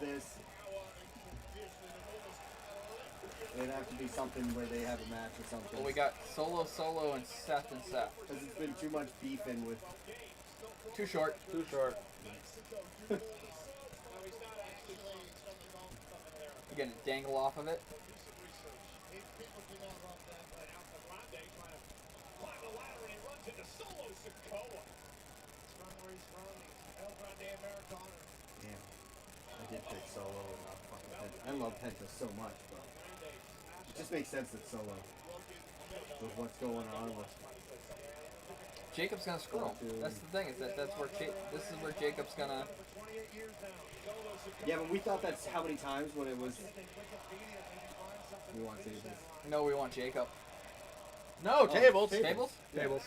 this. It'd have to be something where they have a match or something. Well, we got Solo, and Seth. Because it's been too much beefing with... Too short. Too short. You're getting a dangle off of it. Damn. I did pick Solo and not fucking Penta. I love Penta so much, but it just makes sense that Solo. With what's going on with... Jacob's gonna screw him. That's the thing. Is that's where this is where Jacob's gonna. Yeah, but we thought that's how many times when it was. We want tables. No, we want Jacob. No, tables. Tables. Tables.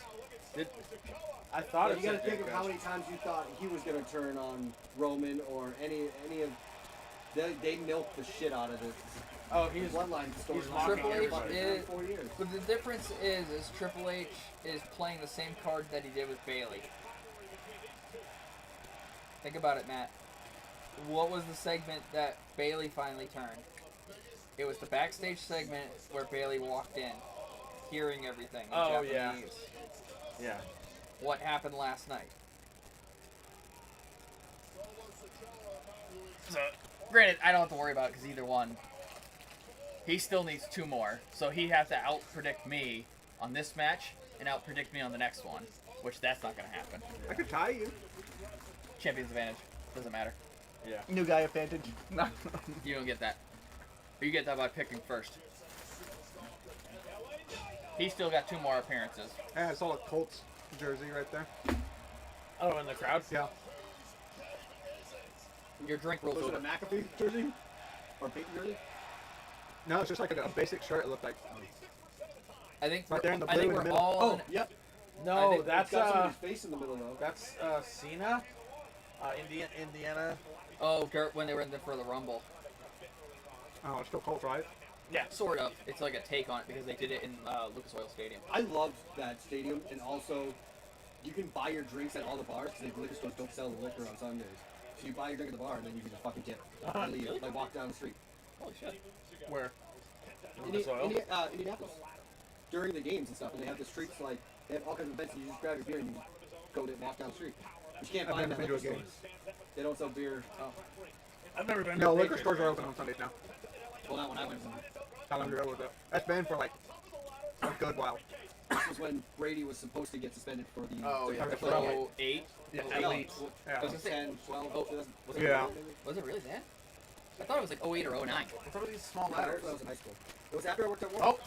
I thought But it you gotta said think of how Jacobs. many times you thought he was gonna turn on Roman or any of. They milked the shit out of this. Oh, he's Bloodline story. he's mocking Triple H everybody. is. 4 years. But the difference is Triple H is playing the same card that he did with Bayley. Think about it, Matt. What was the segment that Bayley finally turned? It was the backstage segment where Bayley walked in, hearing everything in Oh, Japanese. yeah. Yeah. What happened last night? So, granted, I don't have to worry about it because either one. He still needs 2 more, so he has to out-predict me on this match and out-predict me on the next one, which that's not going to happen. I could tie you. Champion's advantage. Doesn't matter. Yeah. New guy advantage. No. You don't get that. You get that by picking first. He's still got 2 more appearances. Yeah, I saw a Colts jersey right there. Oh, in the crowd? Yeah. Your drink rolls Was it over. a McAfee jersey? Or Peyton jersey? No, it's just like a basic shirt. It looked like. I think Right there in the I blue think in the we're middle. all. Oh, yep. I No, think that's It's got somebody's face in the middle though. that's Cena, Indiana. Oh, Dirt when they were in there for the Rumble. Oh, it's still Colts, right? Yeah. Sort of. It's like a take on it because they did it in Lucas Oil Stadium. I loved that stadium, and also you can buy your drinks at all the bars because the liquor stores don't sell the liquor on Sundays. So you buy your drink at the bar, and then you can just fucking tip. And leave. Really? Like walk down the street. Holy shit. Where? Lucas Oil? Indianapolis. During the games and stuff, and they have the streets like they have all kinds of events. And you just grab your beer and you go to walk down the street. But you can't I've buy them never at been liquor to a game. stores. They don't sell beer. Oh. I've never been. No, to a liquor Patriots stores are game. open on Sundays now. Well, not when I went. How long ago was that? That's been for like a good while. This was when Brady was supposed to get suspended for the. Oh, yeah. the- So 8. Yeah, No, at least. Yeah. I was gonna say, 10, 12, Oh, 2000. was it Yeah. Was it really that? I thought it was like 08 or 09. What's up with these small No, letters? I was in high school. It was after I worked at work. Oh,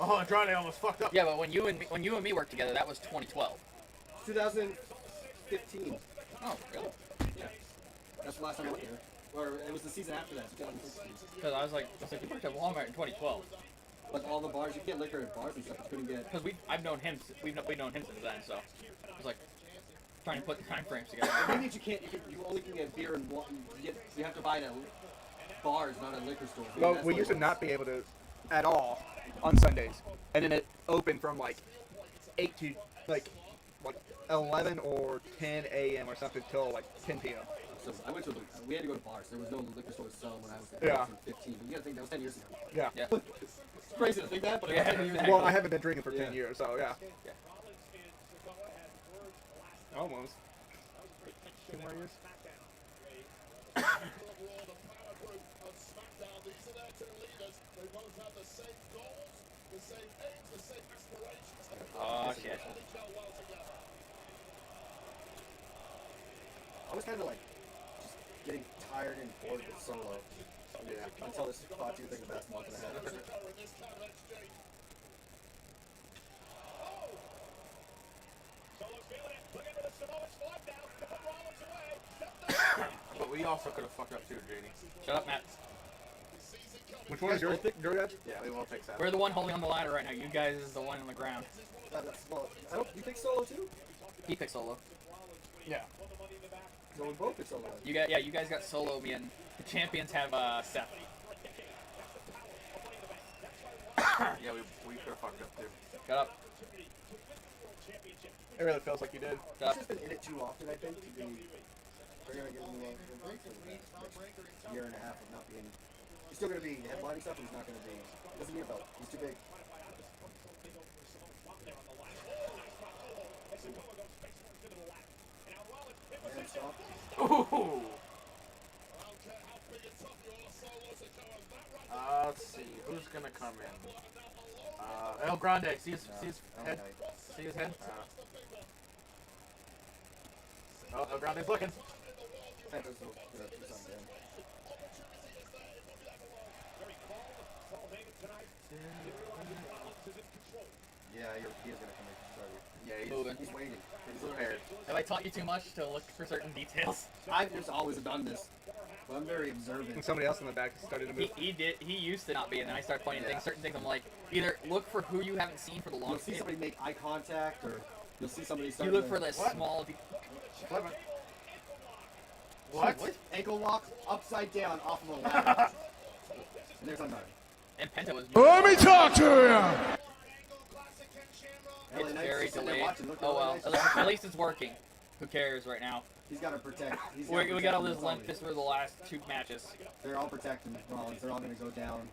oh, Andrade almost fucked up. Yeah, but when you and me worked together, that was 2012. 2015. Oh, really? Yeah. That's the last time I worked there. Or it was the season after that, 2016. Because I was like, you worked at Walmart in 2012. But all the bars, you get liquor at bars and stuff. You couldn't get. Because I've known him. We've known him since then. So I was like trying to put the time frames together. The thing is, you can't. You only can get beer and you have to buy it at bars, not at liquor stores. Well, That's we what used it to was. not be able to at all on Sundays, and then it opened from like 8 to like what 11 or 10 a.m. or something till like 10 p.m. So I went to. We had to go to bars. There was no liquor stores selling when I was there. Yeah. I was 15. But you gotta think that was 10 years ago. Yeah. Yeah. It's crazy to think that, but Yeah. it Well, I haven't been drinking for 10 Yeah. years, so yeah. Yeah. Almost. 10 more years. Oh shit. I was kind of like just getting tired and bored with Solo. Yeah. Until this Fatu thing the past month and a half. But we also could have fucked up too, JD. Shut up, Matt. Which one is yours? Your guys? Yeah, we will fix that. We're the one holding on the ladder right now. You guys is the one on the ground. Well, I don't. You pick Solo too? He picked Solo. Yeah. No, we both pick Solo. You guys got Solo. Me and the champions have Seth. Yeah, we could have fucked up too. Shut up. It really feels like you did. Shut up. He's just been in it too often, I think, to be. They're gonna give him year and a half of not being. He's still gonna be headlining stuff, but he's not gonna be. He doesn't need a belt. He's too big. And stop. Ooh. Let's see. Who's gonna come in? El Grande. See his head? Okay. See his head? Oh, El Grande's looking. Santos will do something again. Yeah, he is gonna come in. Yeah, Moving. He's waiting. he's prepared. Have I taught you too much to look for certain details? I've just always done this. But I'm very observant. And somebody else in the back started to move. He used to not be, and then I started pointing Yeah. things. Certain things I'm like, either look for who you haven't seen for the You'll longest see time. somebody make eye contact, or you'll see somebody You start. look to- for the What? small. Flip it. What? Ankle lock upside down off of a ladder. And there's another. And Penta was. Let me talk to you! It's very delayed. Look, Oh well, LA Knight. at least it's working. Who cares right now? He's got to protect. We got all this Olympus for the last 2 matches. They're all protecting Rollins. They're all going to go down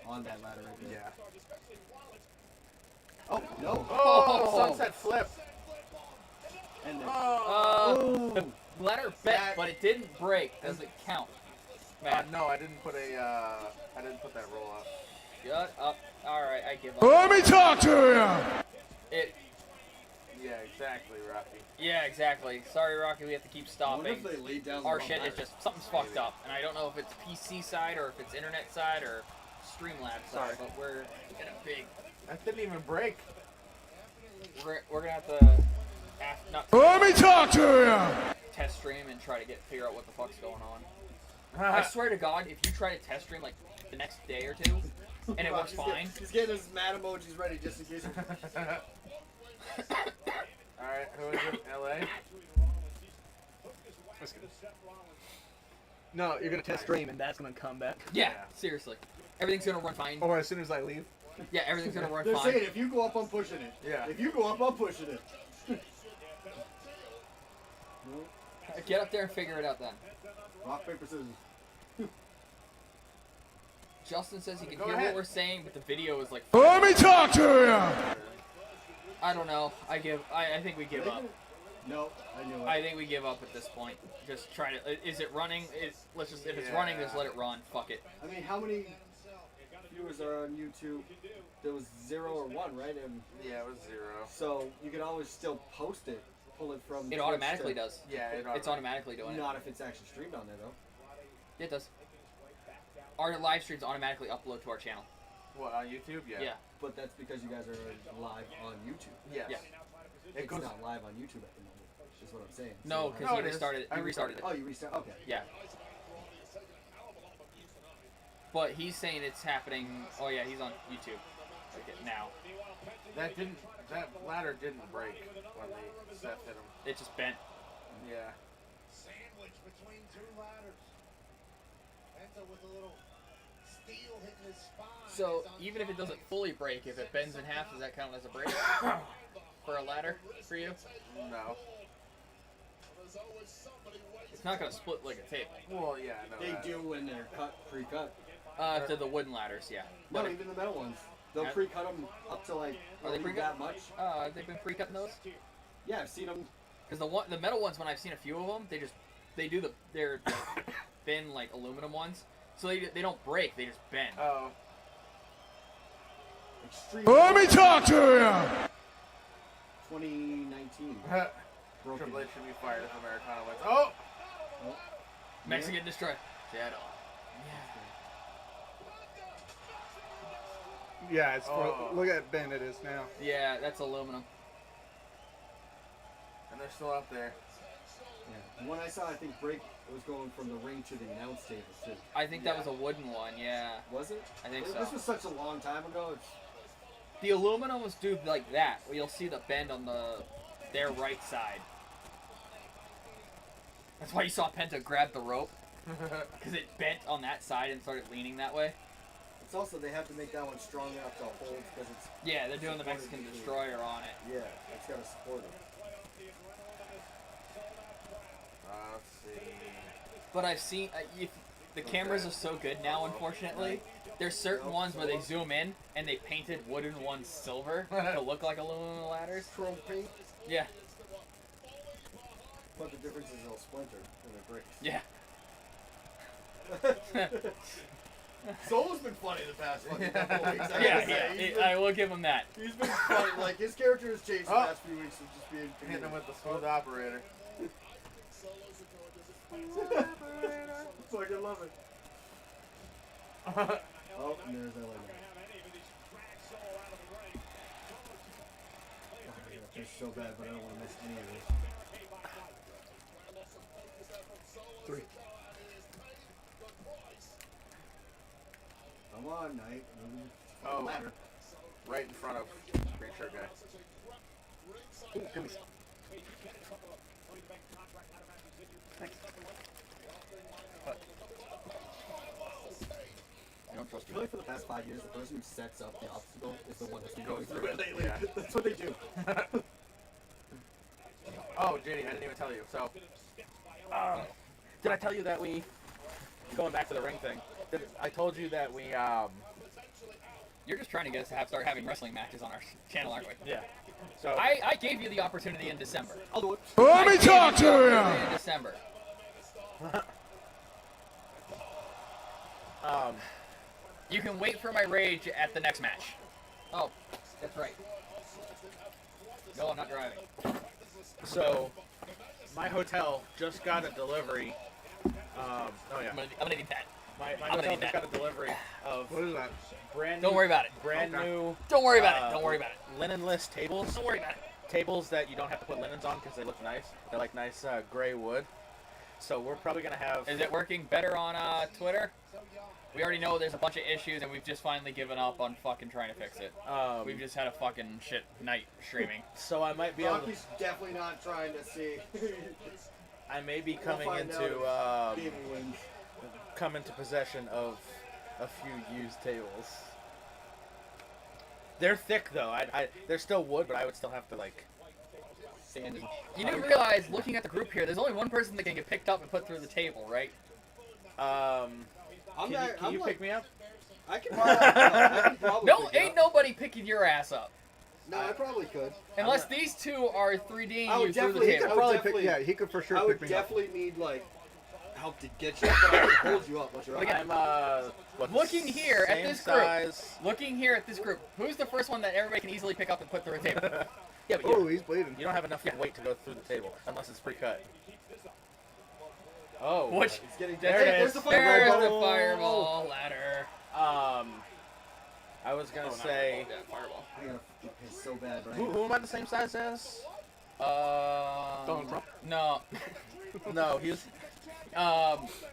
on that ladder right there. Yeah. Oh, no. Oh, sunset flip. And then, Oh. The ladder bent, That- but it didn't break. Does it count? Matt, No, I didn't put I didn't put that roll up. shut up. Alright, I give up. Let me talk to you! It. Yeah, exactly, Rocky. Yeah, exactly. Sorry, Rocky, we have to keep I wonder if stopping. they laid down Our the shit wrong is ladder. just, something's fucked up. And I don't know if it's PC side or if it's internet side or Streamlabs side, Sorry. but we're in a big. That didn't even break. We're gonna have to not Let me talk to you! test stream and try to figure out what the fuck's going on. I swear to God, if you try to test stream like the next day or two, and it works He's fine, He's getting his mad emojis ready just in case. Alright, who is it? LA? That's good. No, you're gonna test stream and that's gonna come back. yeah, Yeah. seriously, everything's gonna run fine. Or as soon as I leave. Yeah, everything's gonna run They're fine. saying if you go up, I'm pushing it. Yeah. If you go up, I'm pushing it. Get up there and figure it out then. Rock, paper, scissors. Justin says he can Go hear ahead. what we're saying, but the video is like. Let me talk to you! I don't know. I think we give up. No, I knew it. I think we give up at this point. Just try to. Is it running? Let's just. If it's running, just let it run. Fuck it. I mean, how many viewers are on YouTube? There was 0 or 1, right? And Yeah, it was 0. so you can always still post it, pull it from. It Twitch automatically to- does. Yeah, It's automatically doing it. Not if it's actually streamed on there though. It does. Our live streams automatically upload to our channel. What, on YouTube? Yeah. Yeah. But that's because you guys are live on YouTube. Yes. Yeah. It It's goes. not live on YouTube at the moment. Is what I'm saying. No, So- because No, you it is. restarted. I You restarted it. Oh, you restart. Okay. Yeah. But he's saying it's happening. Oh yeah, he's on YouTube. Okay, now That ladder didn't break when the set hit him. it just bent. Yeah. Sandwich between 2 ladders. Penta with a little steel hitting his spine. So even if it doesn't fully break, if it bends in half, does that count as a break for a ladder for you? No. It's not gonna split like a table. Well, yeah, no. They do when they're cut, pre-cut. If they're the wooden ladders, yeah. No, But even the metal ones. They'll Yeah. pre-cut them up to like Are they only pre-cut? that much. they've been pre-cutting those. Yeah, I've seen them. Because the metal ones, when I've seen a few of them, they do they're thin like aluminum ones, so they don't break, they just bend. Oh. Extreme. Let me talk to you! 2019. Broken. Triple H should be fired if Americana wins. Oh! Mexican destroy. Shadow. Yeah, it's Oh. look at Ben it is now. Yeah, that's aluminum. And they're still up there. Yeah. The one I saw, I think, break was going from the ring to the announce table too. I think that was a wooden one. Yeah, Was it? I think This so. was such a long time ago. It's, The aluminum was do like that. Where you'll see the bend on their right side. That's why you saw Penta grab the rope, because it bent on that side and started leaning that way. it's also they have to make that one strong enough to hold because it's Yeah, they're doing the Mexican Destroyer on it. yeah, it's got to support it. Let's see. But I've seen The cameras are so good now, unfortunately. There's certain ones where they zoom in and they painted wooden ones silver to look like aluminum ladders. Chrome paint, Yeah, but the difference is they'll splinter and they're bricks. yeah. Solo's been funny the past fucking couple weeks. I gotta Yeah, say. yeah. I will give him that. He's been funny. Like, his character has changed the Oh. past few weeks of just being Hitting him comedic. with the smooth operator. Fucking love it. Oh, and there's LA Knight. Oh, yeah, they're so bad, but I don't want to miss any of this. 3. Come on, Knight. Oh. Ladder. Right in front of green shirt guy. Ooh, gummies. I don't trust I feel like for the past 5 years, the person who sets up the obstacle is the one that's been going Goes through it through it, lately. yeah. That's what they do. Oh, JD, I didn't even tell you. So, Did I tell you that we, going back to the ring thing, I told you that we, You're just trying to get us to start having wrestling matches on our channel, aren't we? yeah. So, I gave you the opportunity in December. I'll do it. Let me talk to you. In December. You can wait for my rage at the next match. Oh, that's right. No, I'm not driving. so, my hotel just got a delivery, oh yeah. I'm gonna need that. My gonna hotel need just that. got a delivery of what is that? brand Don't new, worry about it. brand Okay. new, Don't worry about it. Don't worry about it. linen-less tables. Don't worry about it. Tables that you don't have to put linens on because they look nice. They're like nice gray wood. So we're probably gonna have. Is it working better on Twitter? We already know there's a bunch of issues, and we've just finally given up on fucking trying to fix it. We've just had a fucking shit night streaming. So I might be able. Rocky's definitely not trying to see. I may be We'll coming find into out if Damon wins. come into possession of a few used tables. They're thick though. They're still wood, but I would still have to like sand and. You do realize, looking at the group here, there's only one person that can get picked up and put through the table, right? I'm Can not, you, can I'm you like, pick me up? I can probably No, pick you ain't up. nobody picking your ass up. No, I probably could. Unless these two are 3D'ing I you would through the definitely- table. I would Probably definitely- pick. Yeah, he could for sure I would pick me up. definitely need like help to get you up, but I can hold you up once you're up. Again, I'm what, the Looking here at same this group. size. Looking here at this group, who's the first one that everybody can easily pick up and put through a table? Yeah, but Oh, he's bleeding. you don't have enough weight to go through the table unless it's pre-cut. Oh. Which, It's getting There dead. it There's is. the there's fireball. the fireball ladder. I was gonna say, Yeah, fireball. I gotta piss so bad, but I who am I the same size as? Donald Trump? No. No, he's.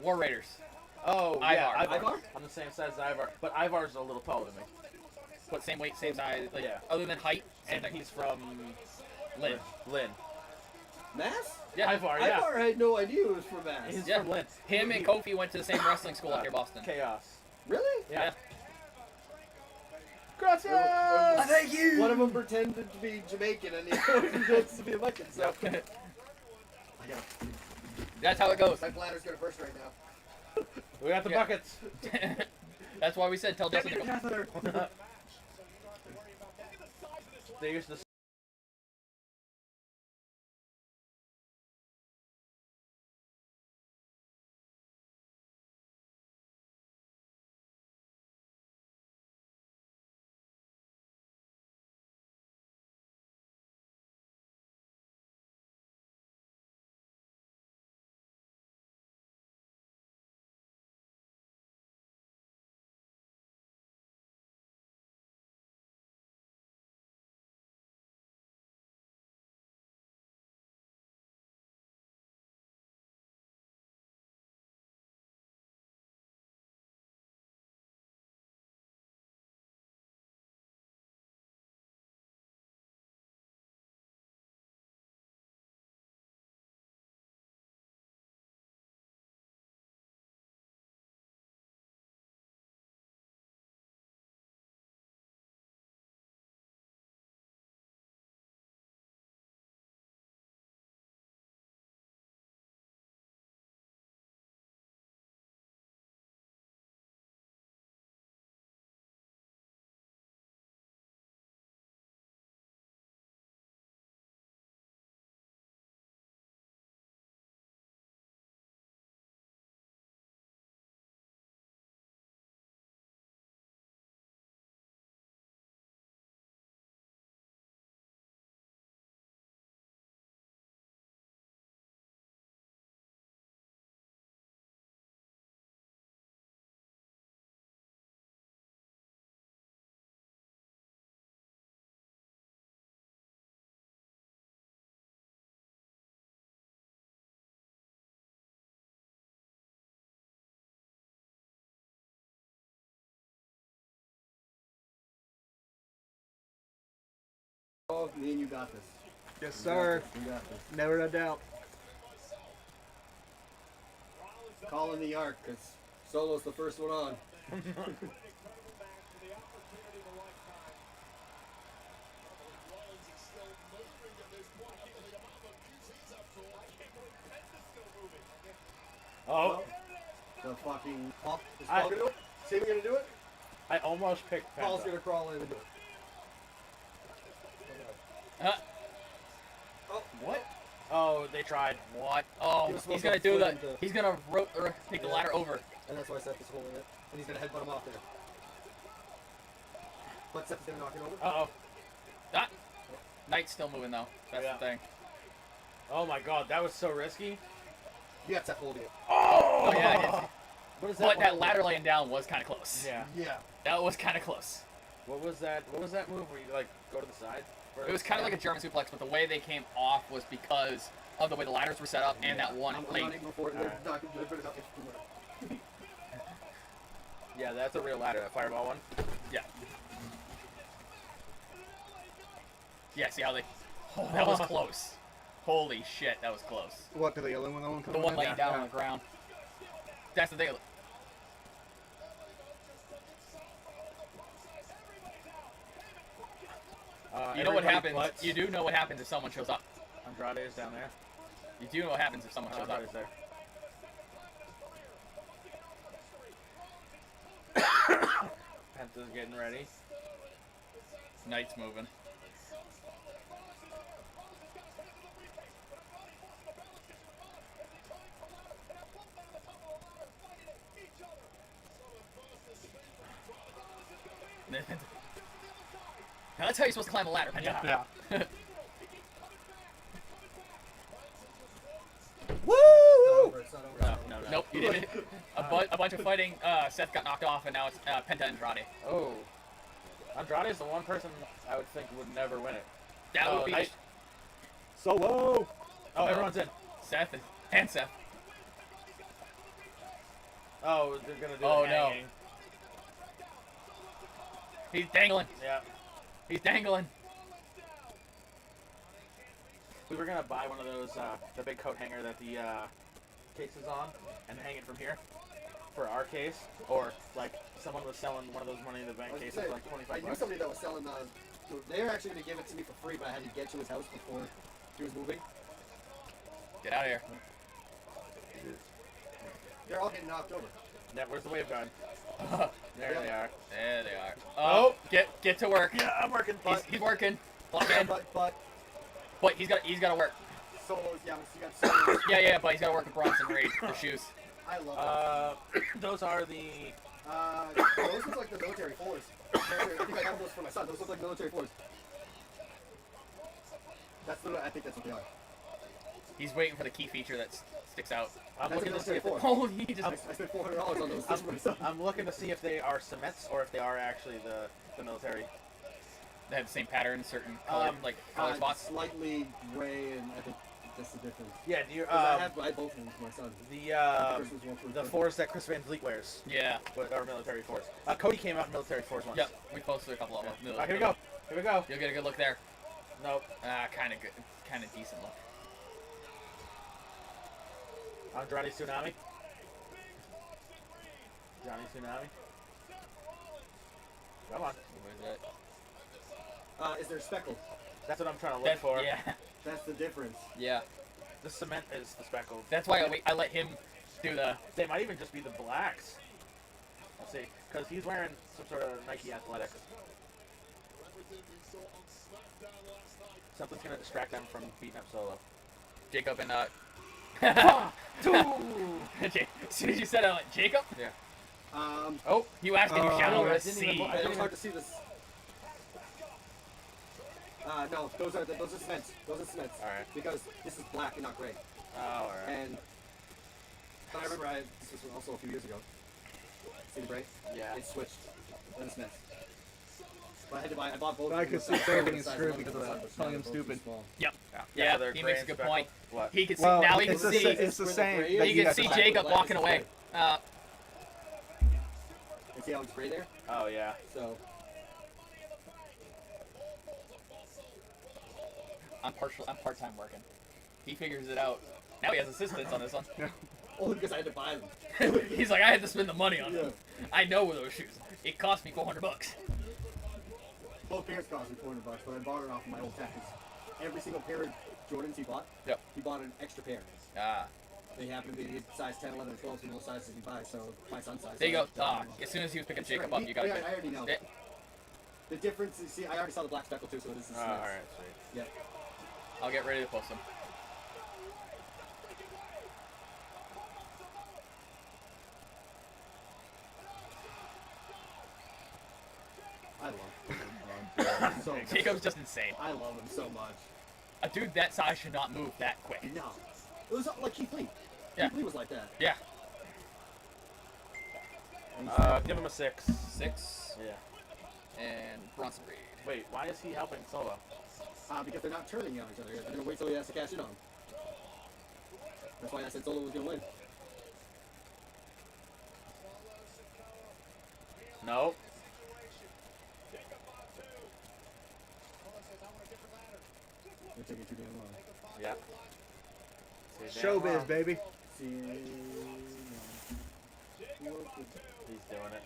War Raiders. Oh, yeah, Ivar. Ivar? I'm the same size as Ivar, but Ivar's a little taller than me. But same weight, same size. Like, Yeah. Other than height, And and he's from Lynn. Lynn. Mass? Yeah. Ivar, yeah. Ivar had no idea it was from Mass. He's Yeah. from Lynn. Him and Kofi went to the same wrestling school out here, Boston. Chaos. Really? Yeah. Thank you. One of them pretended to be Jamaican and the other one pretends to be American. So I gotta, That's how it goes. my bladder's gonna burst right now. We got the Yeah. buckets. That's why we said tell Justin to go. They used to Solo, me and you got this. Yes, We sir. got this. We got this. Never a doubt. Calling the arc, because Solo's the first one on. Oh, The fucking... Paul, is I- Paul gonna do it? Sammy gonna do it? I almost picked Paul's Penta. gonna crawl in and do it. What? Oh, they tried. What? He Oh, was he's supposed gonna to do flip the. into- He's gonna take the ladder over. And that's why Seth is holding it. And he's gonna headbutt him off there. But Seth's gonna knock it over. Uh oh. Ah, Knight's still moving though. That's Yeah. the thing. Oh my god, that was so risky. You got Seth holding it. Oh yeah, I did. What is But that one? ladder laying down was kind of close. Yeah. Yeah. That was kind of close. What was that? What was that move where you like go to the side? It was kind of like a German suplex, but the way they came off was because of the way the ladders were set up and that one I'm link. not even for it. Alright. They're not gonna do it, but it's not gonna Yeah, that's a real ladder. That fireball one. Yeah. Yeah, see how they... Oh, that was close. Holy shit, that was close. What, the aluminum one? The one laying down on the ground. That's the thing. You know what everybody happens. butts. You do know what happens if someone shows up. Andrade is down there. You do know what happens if someone shows up. Andrade's there. Penta's getting ready. Knight's moving. Now that's how you're supposed to climb a ladder. Penta. Yeah. Woo! It's not over. No, no, no. Nope, you didn't. A bunch of fighting. Seth got knocked off, and now it's Penta and Andrade. Oh. Andrade is the one person I would think would never win it. That Oh, would be Knight. Solo! Oh, everyone's in. Seth and Seth. Oh, they're gonna do Oh, the no. hanging. He's dangling. Yeah. He's dangling. We were gonna buy one of those, the big coat hanger that the case is on, and hang it from here for our case. Or like someone was selling one of those Money in the Bank I was cases gonna for say, like I 25 knew bucks. somebody that was selling they were actually gonna give it to me for free, but I had to get to his house before he was moving. Get out of here. They're all getting knocked over. Yeah, where's the wave gun? There they are. There they are. Oh. Get to work. Yeah, I'm working. He's working. Lock in. But But he's got to work. Solos, yeah, you got Solos. Yeah, but he's got to work with Bronson Reed for shoes. I love Those are the. those look like the military floors. I think I have those for my son. Those look like military floors. I think that's what they are. He's waiting for the key feature that sticks out. I'm That's a looking to see military if floor. Holy, he just. I spent $400 on those just for my son. I'm looking to see if they are cements or if they are actually the military. They have the same pattern, certain color, like color spots. Slightly gray, and I think that's the difference. Yeah, do you 'Cause I have both of them for my son. Christmas one for the Christmas. fours that Chris Van Vliet wears Yeah. are military fours. Cody came out in military fours once. Yep. We posted a couple of them. Here we go. Here we go. You'll get a good look there. Nope. Kind of good, kind of decent look. Andrade Tsunami. Johnny Tsunami. Come on. Where is it? Is there speckled? That's what I'm trying to look for. Yeah. That's the difference. Yeah. The cement is the speckled. That's why I let him do the. They might even just be the blacks. Let's see. Because he's wearing some sort of Nike Athletics. Something's going to distract them from beating up Solo. Jacob and as soon as you said it, I'm like, Jacob? Yeah. Oh, you asked in shadow I to didn't even see. look. It was hard to see this. No, those are cements. Those are cements. Alright. Because this is black and not gray. Oh, alright. And I remember this was also a few years ago. See the gray? Yeah. It switched. Then it's cements. But I bought both. I of them could the see size- Sarah the getting size screwed one because the of size that. was Telling him both too stupid. small. Yep. Yeah, so they're he gray makes a and good speckled. point. What? He can see Well, now. He can it's the see. it's the same. that You can got see the- Jacob black walking is away. And see how it's gray there? Oh, yeah. So I'm part-time working. He figures it out. Now he has assistants on this one. Only because I had to buy them. He's like, I had to spend the money on them. Yeah. I know those shoes. It cost me $400. Both pairs cost me $400, but I bought it off of my old tax. Every single pair of Jordans he bought, Yep. he bought an extra pair. Ah, They happen to be size 10, 11, and 12, so most sizes he buys, so my son's size. there you go. so I- As soon as he was picking It's Jacob great. up, you got I it. already know. Yeah. The difference is, see, I already saw the black speckle too, so this is All nice. right, sweet. Yeah. I'll get ready to post them. I love him. So much. Jacob's just insane. I love him so much. A dude that size should not move that quick. No. It was like Keith Lee. Yeah. Keith Lee was like that. Yeah. Give him a 6. 6 Yeah. and Bronson Reed. Wait, why is he helping Solo? Because they're not turning on each other yet. They're going to wait till he has to cash in on him. That's why I said Solo was going to win. No. They're taking too damn long. Yeah. Showbiz, baby. See, no. He's doing it.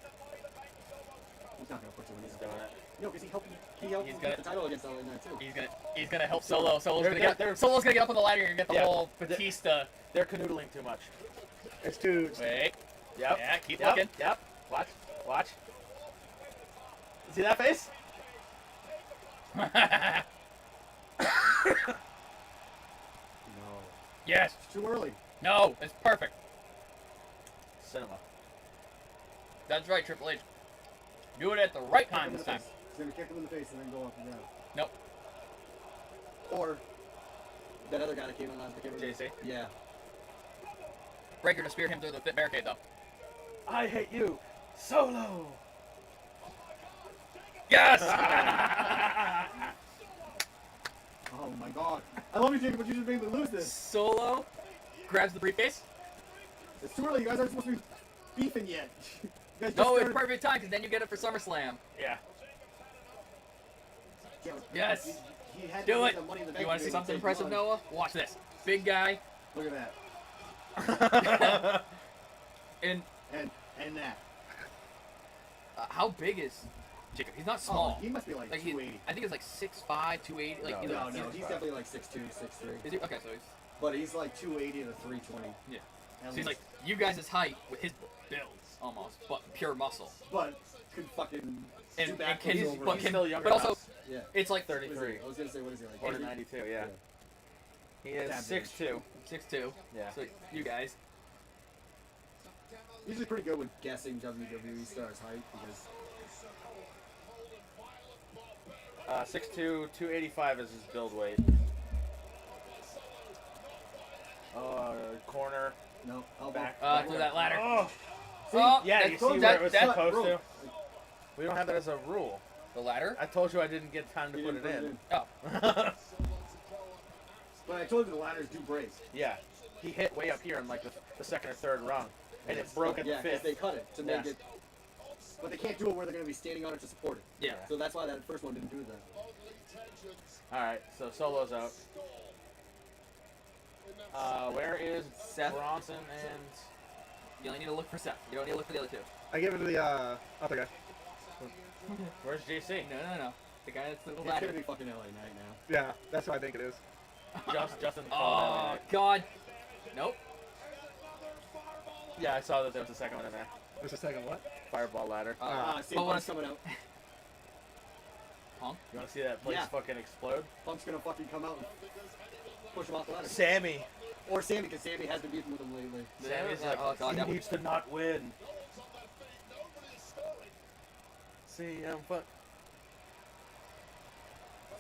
He's not going to put you in He's his doing it. No, because he helped He's him gonna- get the title against LA Knight too. He's gonna help Solo. Solo's They're- gonna get up on the ladder and get the Yeah. whole Batista. They're canoodling too much. It's too. Wait. Yep. Yeah, keep Yep. looking. Yep. Watch. Watch. See that face? No. Yes. It's too early. No. It's perfect. Cinema. That's right, Triple H. Do it at the right time this time. He's going to kick him in the face and then go up and down. Nope. Or that other guy that came in last. JC. Yeah. Breaker to spear him through the barricade though. I hate you, Solo. Yes. Oh my god. I love you, Jacob, but you just made me lose this. Solo grabs the briefcase. It's too early. You guys aren't supposed to be beefing yet. You guys just No, it's started- perfect time because then you get it for SummerSlam. Yeah. Yeah, Yes. he had Do to it. get the Money in the You Bank want to see bid and something take impressive, one. Noah? Watch this. Big guy Look at that. and And that. how big is Jacob? He's not small. Oh, he must be like, Like he's, 280. I think it's like 6'5", 280. Like No, he's No, like, no, he's definitely like 6'2", 6'3". Is he? Okay, so he's But he's like 280 to 320. yeah. At So he's least. like you guys' height with his build almost, but pure muscle. But could fucking And, do and backflips can, over but him. can, still younger but than also us. Yeah. it's like What is he? 33. I was gonna say, what is he like? Or 80? 92. Yeah. He is That big. 6'2". 6'2". Yeah. So you guys. Usually pretty good with guessing WWE stars' height because 6'2", 285 is his build weight. Corner. no elbow. Back. Through that ladder. Oh. Oh, Yeah, that- you see where that- it was that- supposed bro. to. We don't have that as a rule. The ladder. I told you I didn't get time to He put didn't it in. Oh, But I told you the ladders do break. Yeah. He hit way up here in like the second or third rung. And it broke at Yeah, the because fifth. they cut it to make Yeah. it. But they can't do it where they're going to be standing on it to support it. yeah. So that's why that first one didn't do that. Alright, so Solo's out. Where is Seth. Bronson and... You only need to look for Seth. You don't need to look for the other two. I give it to the other guy. Where's JC? No. The guy that's the It's ladder. going to be fucking LA Knight now. Yeah, that's what I think it is. Justin. Oh God. Nope. Yeah, I saw that there was a second one in there. There's a second what? Fireball ladder. See, but when Punk's coming out. Punk. You want to see that place Yeah. fucking explode? Punk's going to fucking come out and push him off the ladder. Sammy. Or Sammy, because Sammy has been beefing with him lately. Sammy's like, oh God, he that was needs to not win. CM fuck.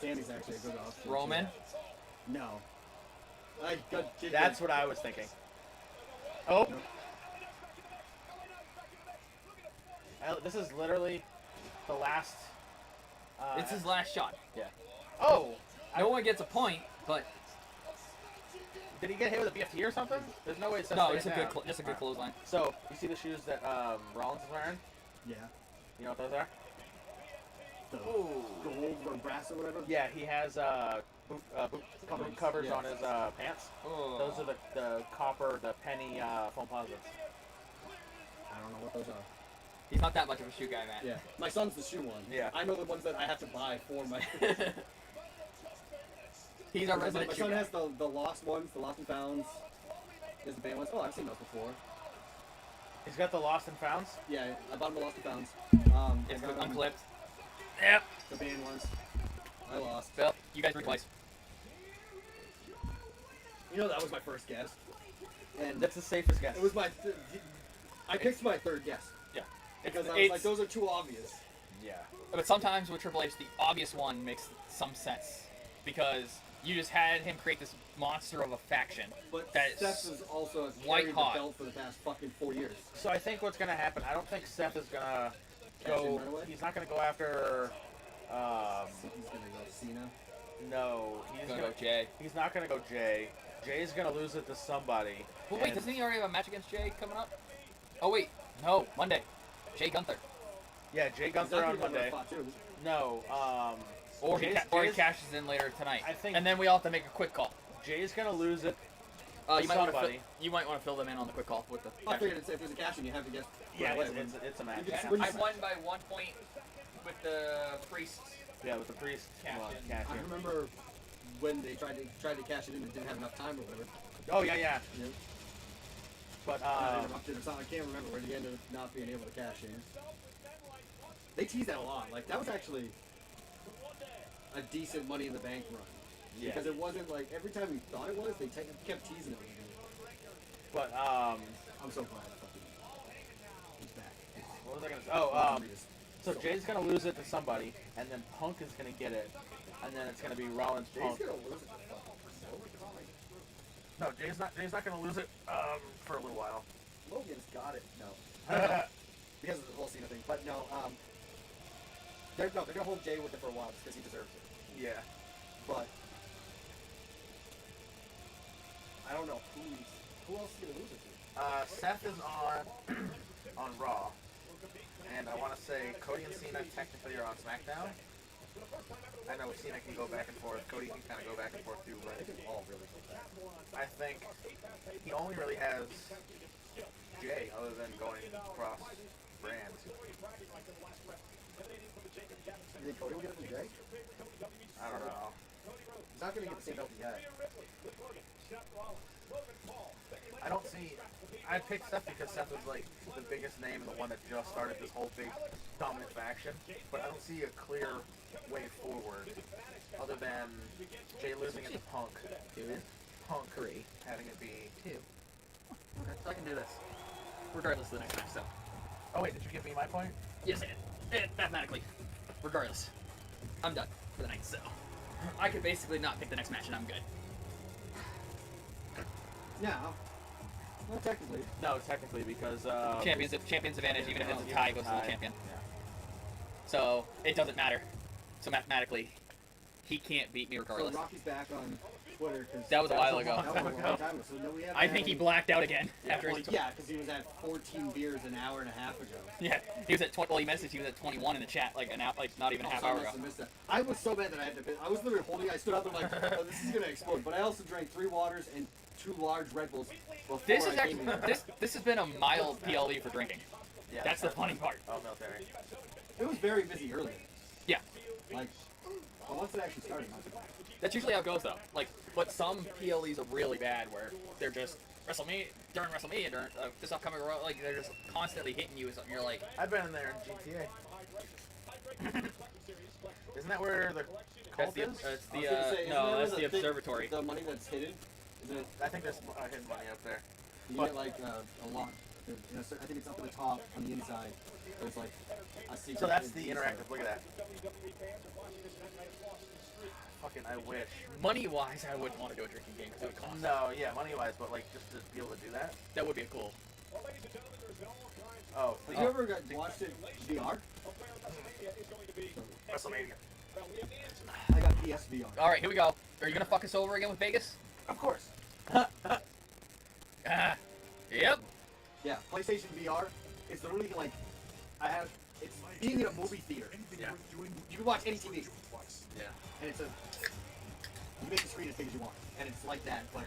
Sammy's actually a good option. Roman. No. I got That's what I was thinking. Oh. This is literally the last. It's his last shot. Yeah. Oh. No one gets a point, but Did he get hit with a BFT or something? There's no way it's no, it's a good, just a good clothesline. So you see the shoes that Rollins is wearing? Yeah. You know what those are? the Ooh. gold or brass or whatever. Yeah, he has boot covers Yeah. on his pants. Oh. Those are the copper, the penny foam posits. I don't know what those are. He's not that much of a shoe guy, Matt. Yeah, my son's the shoe one. Yeah. I know the ones that I have to buy for my. He's our my resident shoe son guy. has the lost ones, the lost and founds. He has the band ones. Oh, I've seen those before. He's got the lost and founds. Yeah, I bought him the lost and founds. It's I got him unclipped. Yep. the band ones. I lost. Phil, you guys were twice. You know that was my first guess, and That's the safest guess. it was my. I picked my third guess Yeah. because I was It's- like, those are too obvious. Yeah. But sometimes with Triple H, the obvious one makes some sense because you just had him create this monster of a faction. But That's Seth is also white carried the hot. belt for the past fucking 4 years. So I think what's gonna happen. I don't think Seth is gonna Cash in go. right away? He's not gonna go after. He's gonna go Cena. No, he's Gonna go Jay. He's not gonna go Jay. Jay's gonna lose it to somebody. Well, wait, and- doesn't he already have a match against Jay coming up? Oh wait, no, Monday. Jay Gunther. Yeah, Jay He's Gunther not on gonna go to Monday. spot too. No, Or he, Jay's- or he Jay's- cashes in later tonight. I think- and then we all have to make a quick call. Jay's gonna lose it. You might want to Somebody. you might want to fill them in on the quick call with the. I figured if there's a cash in, you have to guess. Yeah, right away. it's a match. You can- Yeah. when you I say- won by 1 point with the priest. Yeah, with the priest Cash in. cash I in. remember when they tried to cash it in and didn't have enough time or whatever. Oh yeah, yeah. Yeah. But I interrupted or something. I can't remember where they ended up not being able to cash in. They teased that a lot. Like that was actually a decent Money in the Bank run. yeah. Because it wasn't like every time we thought it was, they kept teasing it. But I'm so glad fucking he's back. what was I gonna say? Oh, so Jay's gonna lose it to somebody, and then Punk is gonna get it, and then it's gonna be Rollins Jay's Punk. gonna lose it to fucking No, Jay's not gonna lose it for a little while. Logan's got it. No. Because of the whole Cena thing. But no, they're gonna hold Jay with it for a while because he deserves it. Yeah. But I don't know who else is gonna lose it to. Seth is on Raw, and I want to say Cody and Cena technically are on SmackDown. I know Cena can go back and forth. Cody can kind of go back and forth too, but They can all really go back. I think he only really has Jay other than going across brands. You think Cody will get it to Jay? I don't know. He's not gonna get the same belt he had. I don't see. I picked Seth because Seth was like the biggest name and the one that just started this whole big dominant faction. But I don't see a clear way forward other than Jay losing it to Punk and Punk having it be. 2. Okay, so I can do this. Regardless of the next match, so. Oh wait, did you give me my point? Yes, I did. Mathematically. Regardless. I'm done for the night, so. I could basically not pick the next match and I'm good. Yeah. Well, technically. No, technically because Champion's advantage, even if it's a Yeah, tie, goes to the tie. champion. Yeah. So, it doesn't matter. So, mathematically, he can't beat me So regardless. Rocky's back on Twitter because That was a while ago. That was a long time ago. So no, we have I think he blacked out again after his. Yeah, because he was at 14 beers an hour and a half ago. Yeah, he was at 20. Well, he messaged. He was at 21 in the chat, like not even a half So I hour must ago. have missed that. I was so mad that I had to. I was literally holding. I stood up and like, oh, this is gonna explode. But I also drank 3 waters and 2 large Red Bulls before This is I actually came in. this has been a mild PLE for drinking. Yeah, That's the funny part. Oh, military. It was very busy earlier. Yeah, Like, well, once it actually started, not so bad. that's usually how it goes though. Like, but some PLEs are really bad where they're just during WrestleMania, during this upcoming Royal, like they're just constantly hitting you, and you're like, I've been in there in GTA. Isn't that where the that's cult the is? that's I was the gonna say, isn't no, that that's where the thing- observatory. The money that's hidden. Isn't it? I think there's hidden money up there. You get like a lot. I think it's up at the top on the inside. There's like a secret. So that's the inside. interactive. Look at that. Fucking, I wish. Money wise, I wouldn't want to do a drinking game because it would cost. No, yeah, money wise, but like just to be able to do that. That would be cool. Oh, Did you ever watch it VR? WrestleMania. I got PSVR. All right, here we go. Are you gonna fuck us over again with Vegas? Of course. Yep. Yeah, PlayStation VR. It's literally like I have. It's being in a movie theater. Yeah. You can watch any TV, Yeah. and it's a. You make the screen as big as you want, and it's like that, but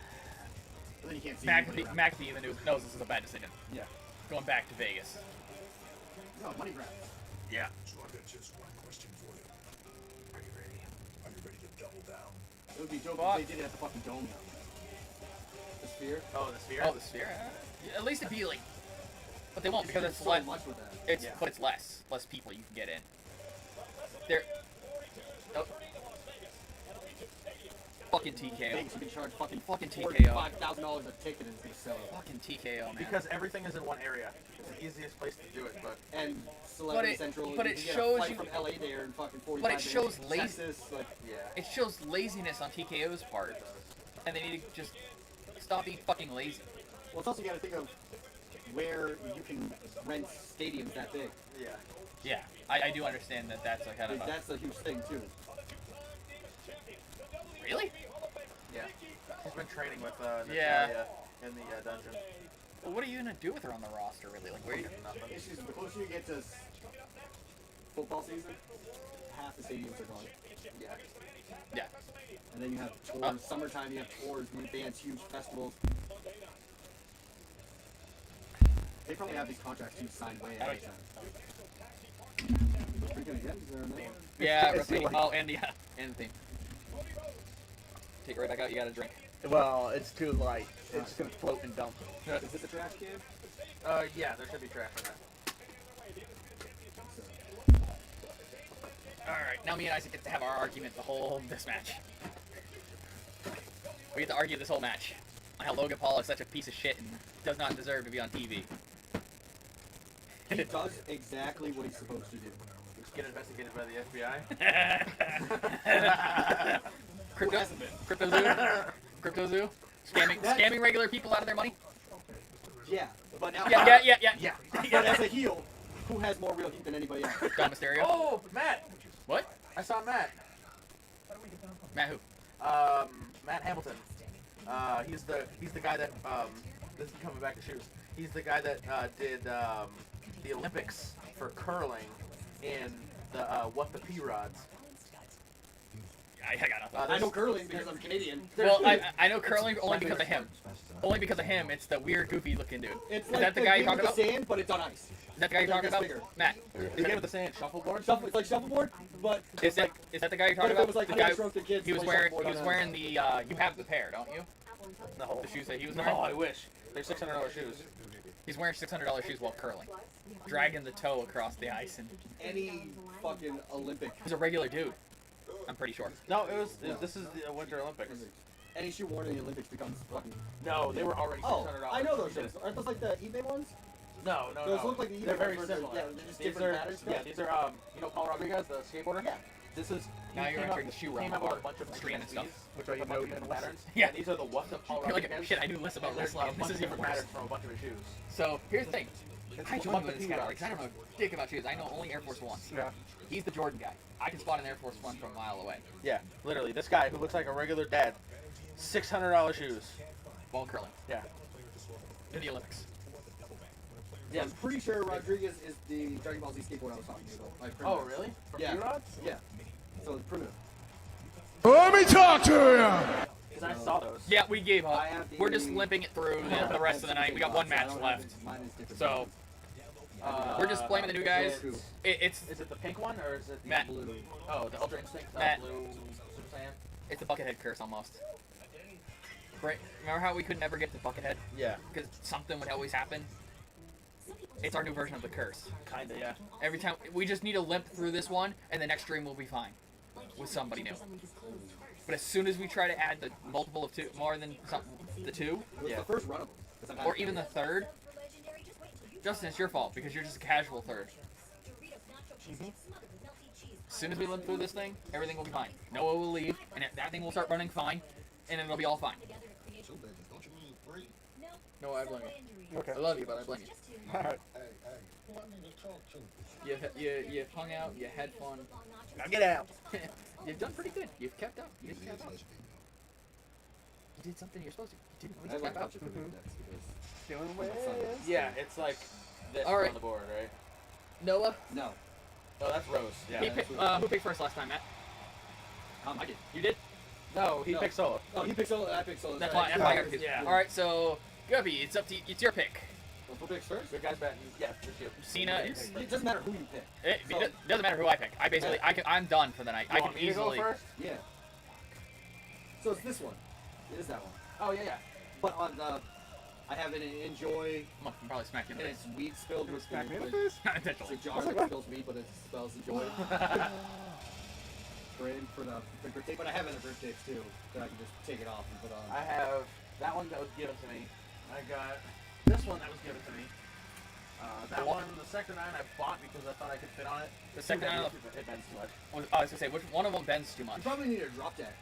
then you can't see. anybody around. McAfee even knows this is a bad decision. Yeah. Going back to Vegas. No, money grabs. Yeah. So I've got just one question for you. Are you ready? Are you ready to double down? It would be dope Fuck. if they did it at the fucking dome now. The sphere. Oh, the sphere. Oh, the sphere. At least it'd be like, but they won't because There's it's so less. much with that. It's Yeah. but it's less people you can get in. There. Oh. Fucking TKO. Vegas, you can charge fucking TKO. $5,000 a ticket and it's sell it. Fucking TKO, man. Because everything is in one area. It's the easiest place to do it, but And Celebrity it- Central. but you it can get shows a flight you- from LA there in fucking 45 but it minutes. shows lazy- Texas, like, yeah. It shows laziness on TKO's part, and they need to just stop being fucking lazy. well, it's also you got to think of where you can rent stadiums that big. Yeah. Yeah, I do understand that that's a kind of Like, a, that's a huge thing too. really. Yeah. She's been training with Yeah. Natalia in the dungeon. Well, what are you gonna do with her on the roster, really? Like, where are you? Nothing. It's just the closer you get to football season, half the stadiums are gone. Yeah. Yeah. And then you have tours. Oh. Summertime, you have tours, new bands, huge festivals. They probably have these contracts too signed way ahead of time. Freaking again, is there another one? Yeah, It's Rafi- like- oh, and yeah, and the theme. Take it right back out. You got a drink. Well, it's too light. It's gonna float and dump. Is this a trash can? Yeah, there should be trash in that. All right, now me and Isaac get to have our argument the whole this match. We get to argue this whole match on how Logan Paul is such a piece of shit and does not deserve to be on TV. He does exactly what he's supposed to do. Get investigated by the FBI. Crypto, hasn't been? Crypto Zoo, scamming regular people out of their money. Yeah, but now Yeah. But as a heel, who has more real heat than anybody else? John Mysterio. Oh, Matt! What? I saw Matt. Matt who? Matt Hamilton. He's the guy that this is coming back to shoes. He's the guy that did the Olympics for curling in the What the P Rods. I got nothing. I know curling because I'm Canadian. Well, I know curling only because of him. Only because of him. It's the weird, goofy looking dude. It's Is like that the guy you're game talking with the about? sand, but it's on ice. Is that the guy you're talking It's about? bigger. Matt. The game with the sand shuffleboard. It's like shuffleboard, but Is that the guy you're but talking if about? it was like the Honey, I guy, Shrunk the Kids, he was play wearing shuffleboard on ice. the you have the pair, don't you? No. The shoes that he was wearing. No, I wish. They're $600 shoes. He's wearing $600 shoes while curling, dragging the toe across the ice, and Any fucking Olympic. he's a regular dude. I'm pretty sure. No, this is the Winter Olympics. Any shoe worn in the Olympics becomes fucking. No, they were already $600. Oh, I know those shoes. Aren't those like the eBay ones? No, no, Those no. look like the They're eBay very ones, but similar. yeah, they're just These different are, patterns. yeah, these are, you know Paul Rodriguez, the skateboarder? Yeah. This is, Now he you're came entering up- the shoe realm came up of with a bunch of stream and different stuff. SBs, Which way you with a bunch know of different patterns. Yeah. And these are the What's Up Paul You're like, Rodriguez. shit, I knew less about And there's wrestling. a This bunch is of even different worse. patterns from a bunch of his shoes. So here's the thing. I joined you in this P-Rods. category because I don't know dick about shoes. I know only Air Force Ones. Yeah. He's the Jordan guy. I can spot an Air Force One from a mile away Yeah, literally, this guy who looks like a regular dad, $600 shoes. while curling Yeah. in the Olympics. Yeah, I'm pretty sure Rodriguez is the Dragon Ball Z skateboard I was talking about. Like, Oh, primitive. really? For Yeah. P-Rods? Yeah. So it's primitive. Let me talk to you. Because I saw those. Yeah, we gave up. I have the- We're just limping it through the rest of the night. We got one match left. Mine is different. So we're just blaming the new guys. Goku. It's Is it the pink one or is it the Matt. Blue. Oh, the Ultra Instinct Matt. blue Super Saiyan? It's the Buckethead curse almost. Right? Remember how we could never get to Buckethead Yeah. because something would always happen? It's our new version of the curse. Kinda, yeah. Every time we just need to limp through this one, and the next stream will be fine with somebody new. But as soon as we try to add the multiple of two, more than the two, It was Yeah. the first run of them. 'cause I've had or it. even the third, Justin, it's your fault because you're just a casual third. As soon as we limp through this thing, everything will be fine. Noah will leave, and that thing will start running fine, and it'll be all fine. No, I blame you. Okay. I love you, but I blame you. Alright. You've hung out, you had fun. Now get out. You've done pretty good. You've kept up. You didn't cap out. You did something you're supposed to. You didn't I have always like cap a out. bunch of primitive decks because Doing my son well. does. Yeah, it's like this All right. on the board, right? Noah. No. Oh, that's Rose. Yeah. He picked, who picked first last time, Matt? I did. You did? No, he No. picked Solo. Oh, he picked Solo. I picked Solo. That's Sorry. why I got confused. Yeah. All right, so Gubby, it's up to you. It's your pick. Well, who picks first? Good guys betting. Yeah, just you. Cena. It doesn't matter who you pick. It doesn't matter who I pick. I basically, I'm done for the night. I You can want me to go easily. first? Yeah. So it's this one. It is that one. Oh yeah, yeah. But on the, I have an Enjoy, Come on, I can probably smack you in and the it's weed spilled with Smack me in the liquid. face? Not It's a intentionally. jar that spills weed, but it spells Enjoy. Brand for the grip tape, but I have other grip tapes too that I can just take it off and put on. I have that one that was given to me. I got this one that was given to me. That one, the Sector 9, I bought because I thought I could fit on it. The Sector 9 it bends too much. I was gonna say, which one of them bends too much? You probably need a drop deck.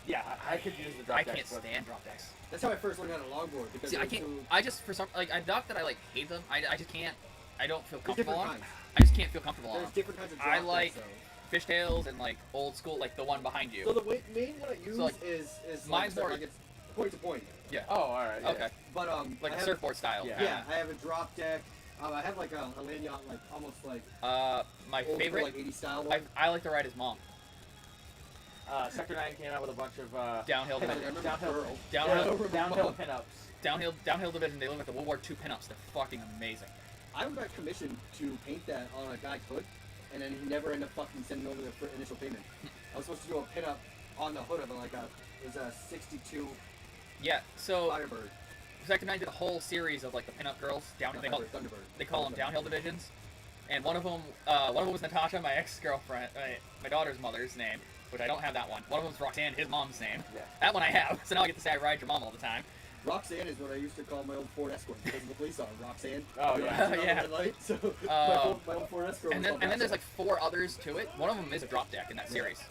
Yeah, I could use the drop I deck, can't but- stand drop decks. That's how I first learned how to longboard because See, I there's can't. two- I just for some like not that I like hate them. I just can't. I don't feel there's comfortable different on. kinds. I just can't feel comfortable on There's them. different kinds of drop I like decks, fishtails and like old school, like the one behind you. though. So the main one I use So, like, is mine's like, more- like it's point to point. Yeah. Oh, all right. Yeah. Okay. But Like I a have, surfboard style. Yeah. Yeah, I have a drop deck. I have like a lanyard, like almost like My old school, favorite. like 80s style one. I like to ride his mom. Sector 9 came out with a bunch of Downhill I division. remember downhill, Pearl. downhill pinups. Downhill division. They look like the World War II pinups. They're fucking amazing. I got commissioned to paint that on a guy's hood, and then he never ended up fucking sending over the initial payment. I was supposed to do a pinup on the hood of it, like it was a 62 Yeah. So Firebird. Sector 9 did a whole series of like the pinup girls. Not Firebird, Thunderbird. They call them downhill divisions, and one of them was Natasha, my ex-girlfriend, my daughter's mother's name, which I don't have that one. One of them's Roxanne, his mom's name. Yeah. That one I have, so now I get to say I ride your mom all the time. Roxanne is what I used to call my old Ford Escort because of the police on Roxanne. Oh, You know, yeah. it's another Yeah. red light, so Um, my old Ford Escort. And was then called and then there's Roxanne. like 4 others to it. One of them is a drop deck in that series.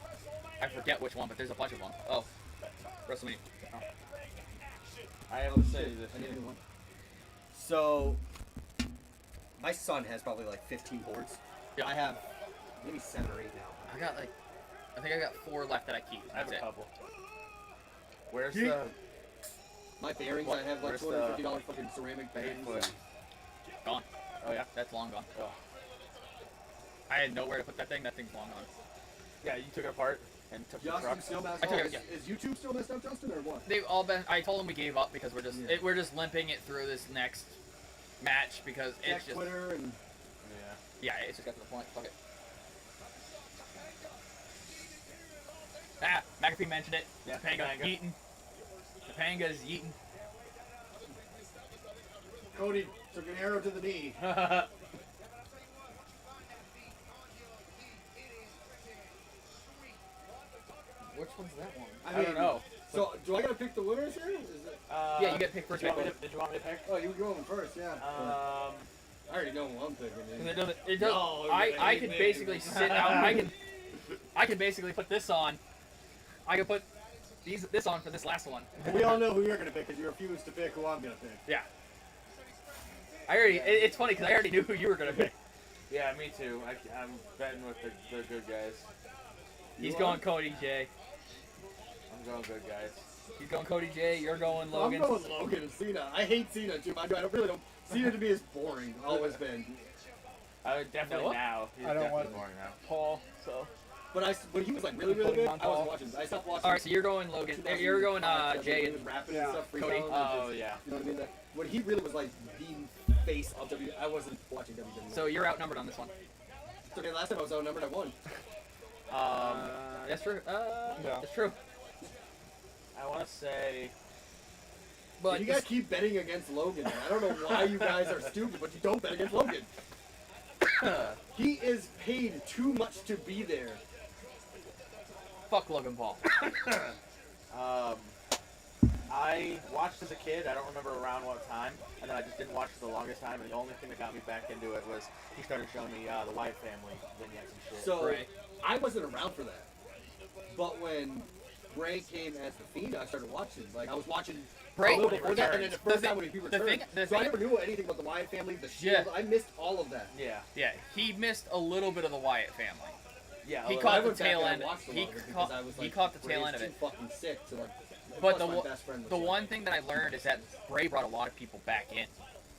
I forget which one, but there's a bunch of them. Oh, WrestleMania. I have to say this. I need a new one. So, my son has probably like 15 boards. Yeah. I have maybe 7 or 8 now. I think I got 4 left that I keep. I have That's a it. couple. Where's Yeah. the My bearings, What- I have like where's $250 fucking ceramic bearings. 8-foot? Gone. Oh yeah. That's long gone. Oh. I had nowhere to put that thing. That thing's long gone. Yeah, you took it apart and took the Justin truck. still messed I took up. it, yeah. Is YouTube still messed up, Justin, or what? They've all been. I told them we gave up because Yeah. we're just limping it through this next match because Check it's just Twitter and Yeah. it's just got to the point. Fuck it. Ah, McAfee mentioned it. Yeah, Topanga Topanga. yeeting. Topanga is yeeting. Cody took an arrow to the knee. Which one's that one? I don't know. So, do I gotta pick the winners here? Is it... Yeah, you get picked first. Did you want me to pick? Oh, you go first, yeah. Um, I already know who I'm picking. Because Man. it doesn't. It doesn't. No, I it could ain't basically me. sit out. I could basically put this on. I could put this on for this last one. We all know who you're gonna pick because you refuse to pick who I'm gonna pick. Yeah. I already. It's funny because I already knew who you were gonna pick. yeah, me too. I'm betting with the good guys. He's You going are? Cody J. I'm going good guys. He's going Cody J. You're going Logan. I'm going Logan and Cena. I hate Cena too. I really don't. Cena to me is boring. Always been. I would definitely What? now. He's I don't definitely want- boring now. Paul, so. But when he was like really good, I was watching. I stopped watching. All right, so you're going Logan. You're going Jay He and was rapping Yeah. and stuff. Cody. freestyling and Oh just- yeah. You know what I mean? When he really was like the face of WWE, I wasn't watching WWE. so you're outnumbered on this one. It's okay, last time I was outnumbered, I won. That's true. Yeah. That's true. I want to say. But you guys keep betting against Logan. Man. I don't know why you guys are stupid, but you don't bet against Logan. He is paid too much to be there. fuck Logan Paul. I watched as a kid. I don't remember around what time, and then I just didn't watch for the longest time. And the only thing that got me back into it was he started showing me the Wyatt family vignettes and shit. So Right. I wasn't around for that. But when Bray came as the Fiend, I started watching. Like I was watching Bray- a little before that, and then the first The time when he thing- returned. the So I thing- never knew anything about the Wyatt family, the Shield. Yeah. I missed all of that. yeah, Yeah, he missed a little bit of the Wyatt family. yeah. He well, caught I the went back tail and I end. watched a He lot of it caught. because I was He like, caught the Bray's tail end of too it. fucking sick to like. But plus the my best friend was the sick. one thing that I learned is that Bray brought a lot of people back in.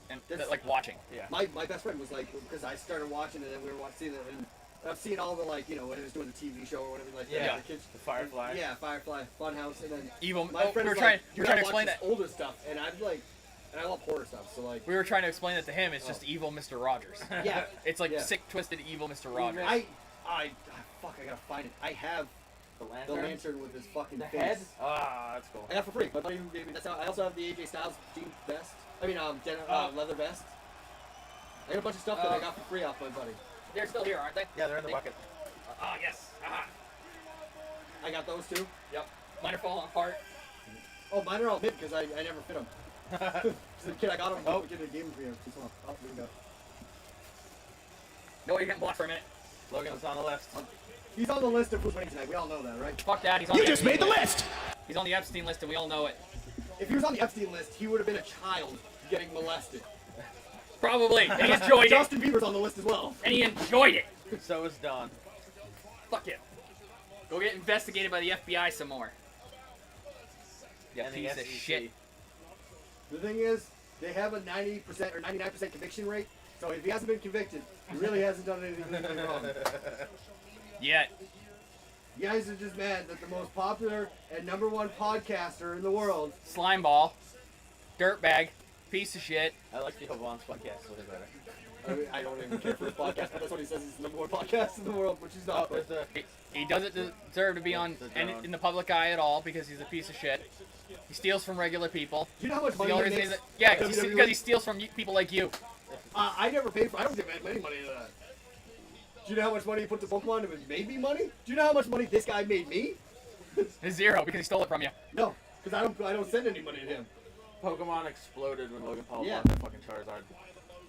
and That's- like watching. Yeah. My best friend was like, because I started watching it and we were watching it, and I've seen all the like, when he was doing the TV show or whatever like Yeah. that. The kids, The Firefly. Yeah, Firefly, Funhouse, and then Evil. my we friend were was trying. like, We were "You trying to gotta watch explain this that. older stuff, and I'm like, and I love horror stuff, so like, We were trying to explain that to him. It's just evil Mr. Rogers. yeah, It's like Yeah. sick, twisted, evil Mr. Rogers. fuck, I gotta find it. I have The the lantern. lantern with his fucking The face. head. Ah, that's cool. I got for free. My buddy who gave me. That's how. I also have the AJ Styles jean vest. I mean, leather vest. I got a bunch of stuff that I got for free off my buddy. They're still here, aren't they? Yeah, they're in the bucket. Ah, yes. Ah. I got those too. Yep. Mine are falling apart. Oh, mine are all mid because I never fit them. So the kid I got them. Oh, kid that gave them for you. Too small. Oh, here we go. No, you're getting blocked for a minute. Logan's on the list. He's on the list of who's winning tonight. We all know that, right? Fuck that. He's on You the just made the list! He's on the Epstein list, and we all know it. If he was on the Epstein list, he would have been a child getting molested. Probably. And he enjoyed it. Justin Bieber's on the list as well. And he enjoyed it. So is Don. Fuck him. Go get investigated by the FBI some more. Yeah, And the piece of SEC. shit. The thing is, they have a 90% or 99% conviction rate. So if he hasn't been convicted, he really hasn't done anything legally wrong. Yet. You guys are just mad that the most popular and #1 podcaster in the world. Slimeball. Dirtbag. Piece of shit. I like the Obama's podcast way better. I don't even care for his podcast, but that's what he says. He's the #1 podcast in the world, which he's not. There's But the He doesn't deserve to be on The drone. in the public eye at all because he's a piece of shit. He steals from regular people. do you know how much The money only he reason makes? yeah, at WWE? because he steals from people like you. I never paid for. I don't give any money to that. Do you know how much money he put to Pokemon? It made me money. Do you know how much money this guy made me? Zero because he stole it from you. No, because I don't send any money to him. Pokemon exploded when Logan Paul Yeah. bought the fucking Charizard.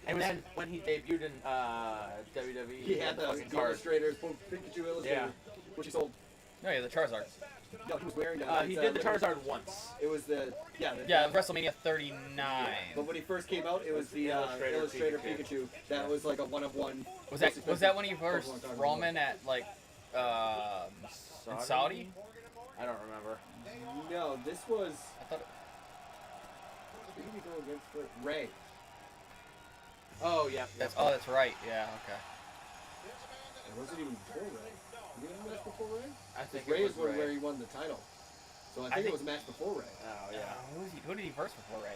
And then when he debuted in WWE, He had the fucking card. illustrators, Pikachu illustrator, Yeah. which he sold. No, yeah, the Charizard. No, he was wearing. He did the Charizard once. It was the Yeah, WrestleMania 39. But when he first came out, it was the Illustrator Pikachu. That was like a one-of-one. Was that when he versed Roman at like in Saudi? I don't remember. No, this was. I thought Who did he go against first? Ray. Oh yeah. that's right. Yeah, okay. It wasn't even before Ray. Did he have a match before Ray? I think Ray it was is where Ray. he won the title. So I think think- it was a match before Ray. Oh yeah. Who did he verse before Ray?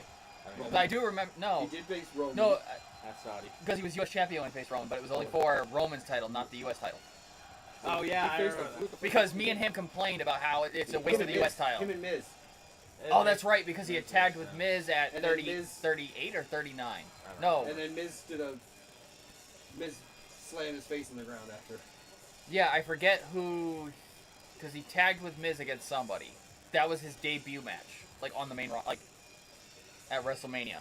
I don't But know. I do remember. No, He did face Roman. no, That's Saudi. because he was U.S. champion when he faced Roman, but it was only for Roman's title, not the U.S. title. Oh yeah, I He faced remember him. that. Because me and him complained about how it's a waste of the U.S. title. Him and Miz. Oh, that's right, because he had tagged with Miz at And then 30, Miz- 38 or 39. I don't know. No, And then Miz slammed his face in the ground after. yeah, I forget who, because he tagged with Miz against somebody. That was his debut match, like on the main like at WrestleMania.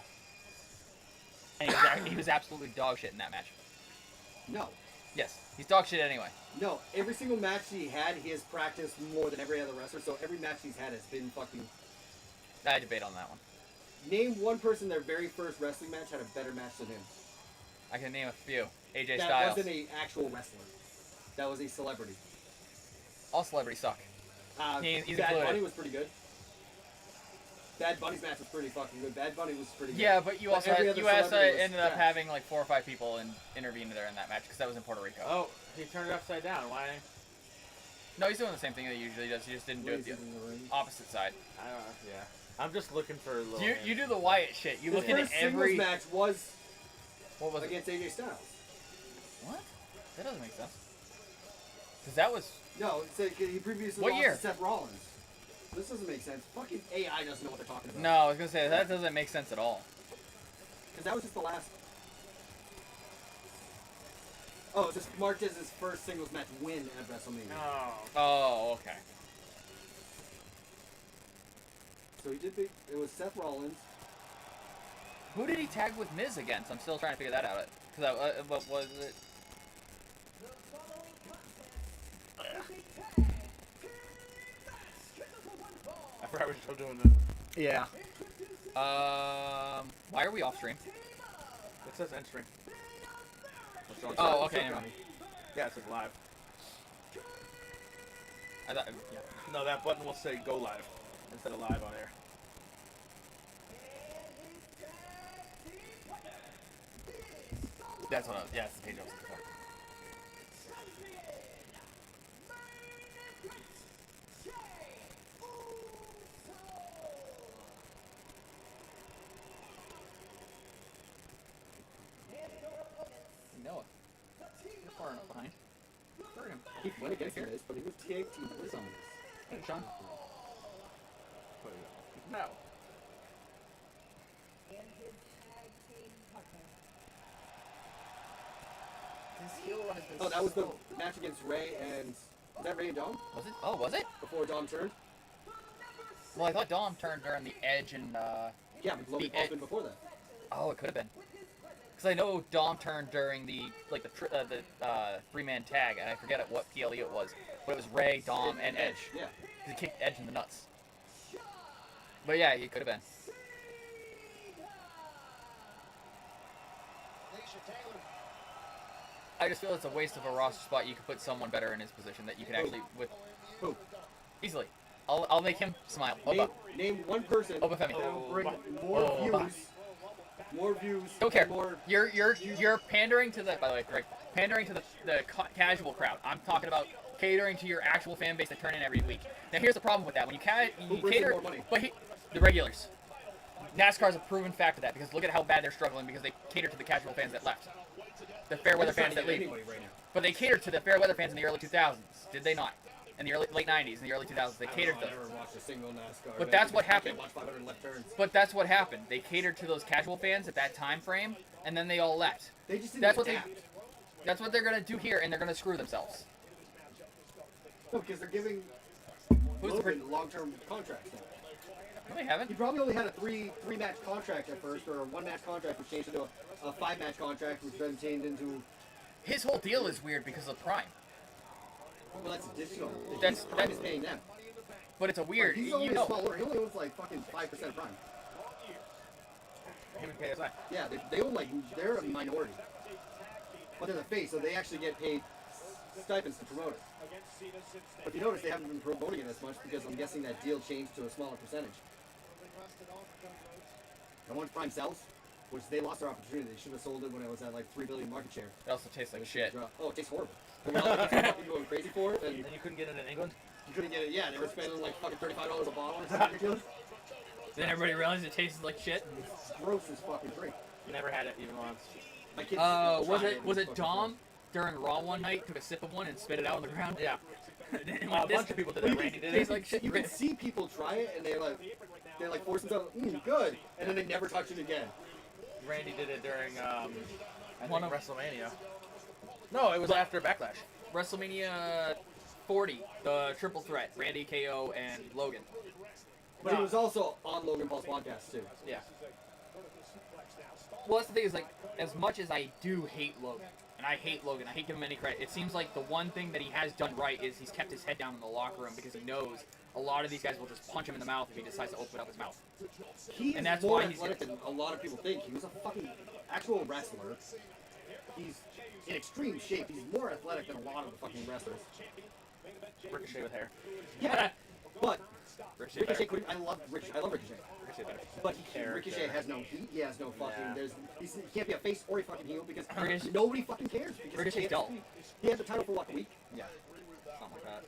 And he was absolutely dog shit in that match. No. Yes, he's dog shit anyway. No, every single match he had, he has practiced more than every other wrestler, so every match he's had has been fucking... I debate on that one. Name one person their very first wrestling match had a better match than him. I can name a few. AJ That Styles. wasn't an actual wrestler. That was a celebrity. All celebrities suck. He's Bad included. Bunny was pretty good. Bad Bunny's match was pretty fucking good. Bad Bunny was pretty good. Yeah, but you But also every other celebrity was ended up trash. having like 4 or 5 people intervene there in that match because that was in Puerto Rico. Oh, he turned it upside down. Why? No, he's doing the same thing that he usually does. He just didn't do it the Lazy in the ring. opposite side. I don't know. Yeah. I'm just looking for a little. You do the Wyatt shit. You His look into first singles every match was what was it? against AJ Styles. What? That doesn't make sense. Because that was No, it's like he previously What lost year? to Seth Rollins. This doesn't make sense. Fucking AI doesn't know what they're talking about. no. I was gonna say that doesn't make sense at all. Because that was just the last. Oh, it's just Marquez's first singles match win at WrestleMania. Oh. Oh, okay. So he did beat. It was Seth Rollins. Who did he tag with Miz against? I'm still trying to figure that out. Because what was it? I forgot we were still doing the. Yeah. Why are we off stream? It says entering. Oh, okay. Never mind. Yeah, it says live. I thought, yeah. No, that button will say go live instead of live on air. That's what. That's the page I was looking for. Noah, you're far enough behind. Burn him. He went against this, but he was TXT Bliss on this. Hey, Sean. No. Oh, that was the match against Ray and... Was that Ray and Dom? Was it? Oh, was it? Before Dom turned? Well, I thought Dom turned during the Edge and. Yeah, but Logan The Paul's Ed- been before that. Oh, it could have been. Because I know Dom turned during the three-man tag, and I forget at what PLE it was, but it was Ray, Dom, and Edge. Yeah. He kicked Edge in the nuts. But yeah, he could have been. Alicia Taylor. I just feel it's a waste of a roster spot. You could put someone better in his position that you could actually with Who? easily. I'll make him smile. Name, Oba. name one person Oba Femi. that will bring more Oba. views. More views. Don't care. More... You're pandering to the. By the way, Greg, pandering to the casual crowd. I'm talking about catering to your actual fan base that turn in every week. Now here's the problem with that. When Who you brings in cater, more money? but the regulars. NASCAR's a proven fact of that because look at how bad they're struggling because they cater to the casual fans that left, the fair weather fans that leave. Anybody right now. But they catered to the fair weather fans in the early 2000s, did they not? In the late 90s, in the early 2000s, they catered to I them. never watched a single NASCAR. But event that's what because I happened. can't watch 500 left turns. But that's what happened. They catered to those casual fans at that time frame, and then they all left. They just didn't That's what adapt. That's what they're gonna do here, and they're gonna screw themselves. No, because they're giving Who's the Logan long-term contracts now. No, they haven't. He probably only had a three-match contract at first, or a one-match contract, which changed into a five-match contract, which then changed into... His whole deal is weird because of Prime. Well, that's additional. That's- is paying them. But it's a weird. He's You only a know, small order. He only owns like fucking 5% of Prime. Him and KSI. Yeah, they own like, they're a minority. But they're the face, so they actually get paid stipends to promote it. But if you notice, they haven't been promoting it as much because I'm guessing that deal changed to a smaller percentage. And once Prime sells, which they lost their opportunity, they should have sold it when it was at like 3 billion market share. it also tastes like shit. Oh, it tastes horrible. When all the people fucking going crazy for it, and And you couldn't get it in England? you couldn't get it. Yeah, they were spending like fucking $35 a bottle or something ridiculous. Then everybody realized it tasted like shit. It's gross as fucking drink. Never had it even once. My kids Was tried it was it's it fucking Dom during Raw one night took a sip of one and spit it out on the ground? Yeah. And A like this, bunch of people did gross. that. Randy did tastes it. like shit. You can see people try it and they like force themselves, good, and then they never touch it again. Randy did it during I One think of- WrestleMania. No, it was after Backlash. WrestleMania 40, the triple threat, Randy, KO, and Logan. But he was also on Logan Paul's podcast too. Yeah. Well, that's the thing is like, as much as I do hate Logan, and I hate Logan, I hate giving him any credit. It seems like the one thing that he has done right is he's kept his head down in the locker room because he knows a lot of these guys will just punch him in the mouth if he decides to open up his mouth. He's And that's more why he's- athletic than a lot of people think. He was a fucking actual wrestler. He's in extreme shape. He's more athletic than a lot of the fucking wrestlers. Ricochet with hair. Yeah, but Ricochet Ricochet better. couldn't. I love Ricochet. Ricochet better. But Character. Ricochet has no heat. He has no fucking. Yeah. He can't be a face or a fucking heel because Ricochet- nobody fucking cares. Because Ricochet's he can't dull. speak. He had the title for what, a week? Yeah. Something like that.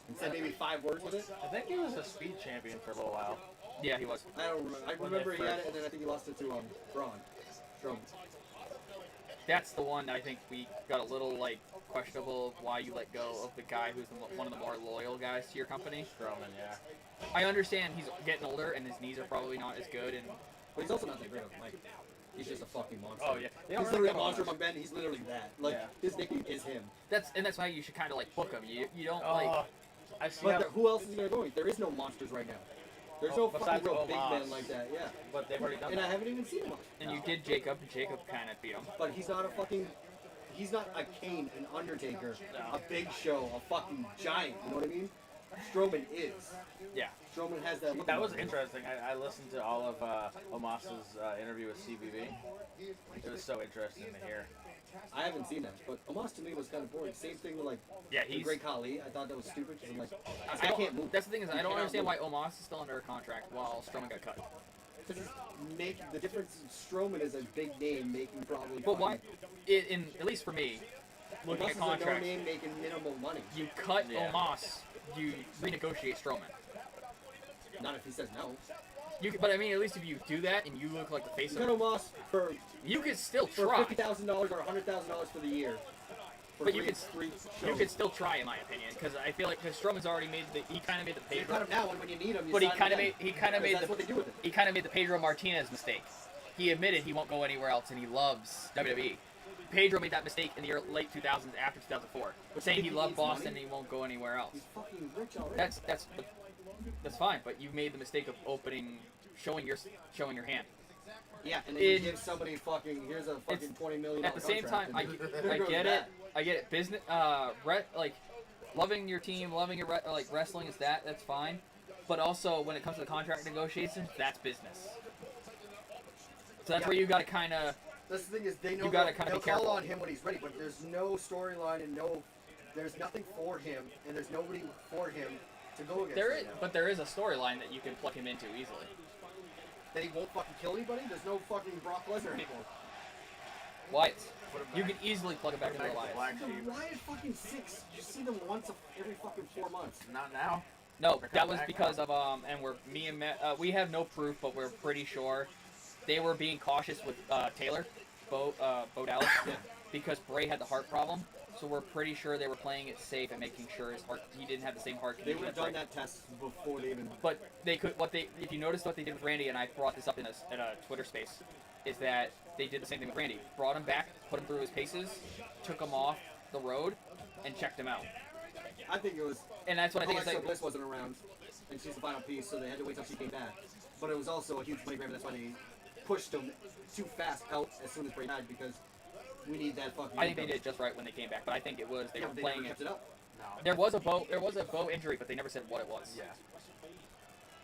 And said maybe 5 words with it. I think he was a speed champion for a little while. Yeah, he was. I don't remember. I When remember they he had first- it, and then I think he lost it to Braun Strowman. That's the one I think we got a little like questionable of why you let go of the guy who's one of the more loyal guys to your company. Strowman, yeah. I understand he's getting older and his knees are probably not as good, and But he's also not that great of a mic. He's just a fucking monster. Oh, yeah. They don't He's really literally a call monster him among men. He's literally that. Like, Yeah. his nickname is him. that's why you should kind of like book him. You don't Oh, like. I've seen But that, there, who else is there going? There is no monsters right now. There's no fucking besides real big Omos. men like that. Yeah. but they've already done And I that. haven't even seen him much. And you did Jacob, and Jacob kind of beat him. But he's not a fucking. He's not a Kane, an Undertaker, a Big Show, a fucking giant. You know what I mean? Strowman is. Yeah. Strowman has that look. That was about him. interesting. I listened to all of Omos's interview with CBB. It was so interesting to hear. I haven't seen that, but Omos to me was kind of boring. Same thing with like Yeah, the he's. Great Khali. I thought that was stupid because I'm like, I I don't- can't move. That's the thing is, I You don't cannot understand move. why Omos is still under a contract while Strowman got cut. Because the difference. Strowman is a big name making probably. But why? At least for me, looking Omos at is a no contracts, name making minimal money. you cut Yeah. Omos, you renegotiate Strowman. Not if he says no. But I mean, at least if you do that and you look like the face You of got it, Omos for you could still for try. $50,000 or $100,000 for the year. For But you three You shows. could still try, in my opinion, because I feel like Strowman's already made he kind of made the You Pedro. cut him now, and when you need him, you But he sign kind of him made then. he kind of Because made that's the what they do with it. he kind of made the Pedro Martinez mistake. He admitted he won't go anywhere else, and he loves WWE. Pedro made that mistake in the late 2000s, after 2004, But saying you he think he loved needs Boston money? and he won't go anywhere else. He's fucking rich already. That's fine, but you made the mistake of showing your hand. yeah, and then you give somebody fucking here's a fucking It's- $20 million. At the same time, I There goes get it. that. I get it. Business, like loving your team, loving your like wrestling is that's fine. But also when it comes to the contract negotiations, that's business. So that's Yeah. where you got to kind of. This thing is, they know You gotta they'll kinda be call careful. on him when he's ready, but there's no storyline and there's nothing for him, and there's nobody for him to go against. There right is, now. but there is a storyline that you can plug him into easily. That he won't fucking kill anybody. There's no fucking Brock Lesnar anymore. Wyatt, Put him you back. can easily plug him back into Back the to the Alliance. Black Sheep. The Wyatt fucking six. You see them once every fucking 4 months. Not now. No, They're that coming was back because now. of and we have no proof, but we're pretty sure they were being cautious with Taylor, Bo Dallas, because Bray had the heart problem. So we're pretty sure they were playing it safe and making sure he didn't have the same heart They condition. would have as done Bray. that test before they even. But if you noticed what they did with Randy, and I brought this up in a Twitter space, is that they did the same thing with Randy. Brought him back, put him through his paces, took him off the road, and checked him out. I think it was. And that's what I think is Alexa like. Bliss wasn't around, and she's the final piece, so they had to wait till she came back. But it was also a huge money grab, and that's why they pushed him too fast out as soon as Bray died, because we need that fucking. I think they did just right when they came back, but I think it was they Yeah, were but they playing never it. kept it up. No. There was a bow injury, but they never said what it was. Yeah.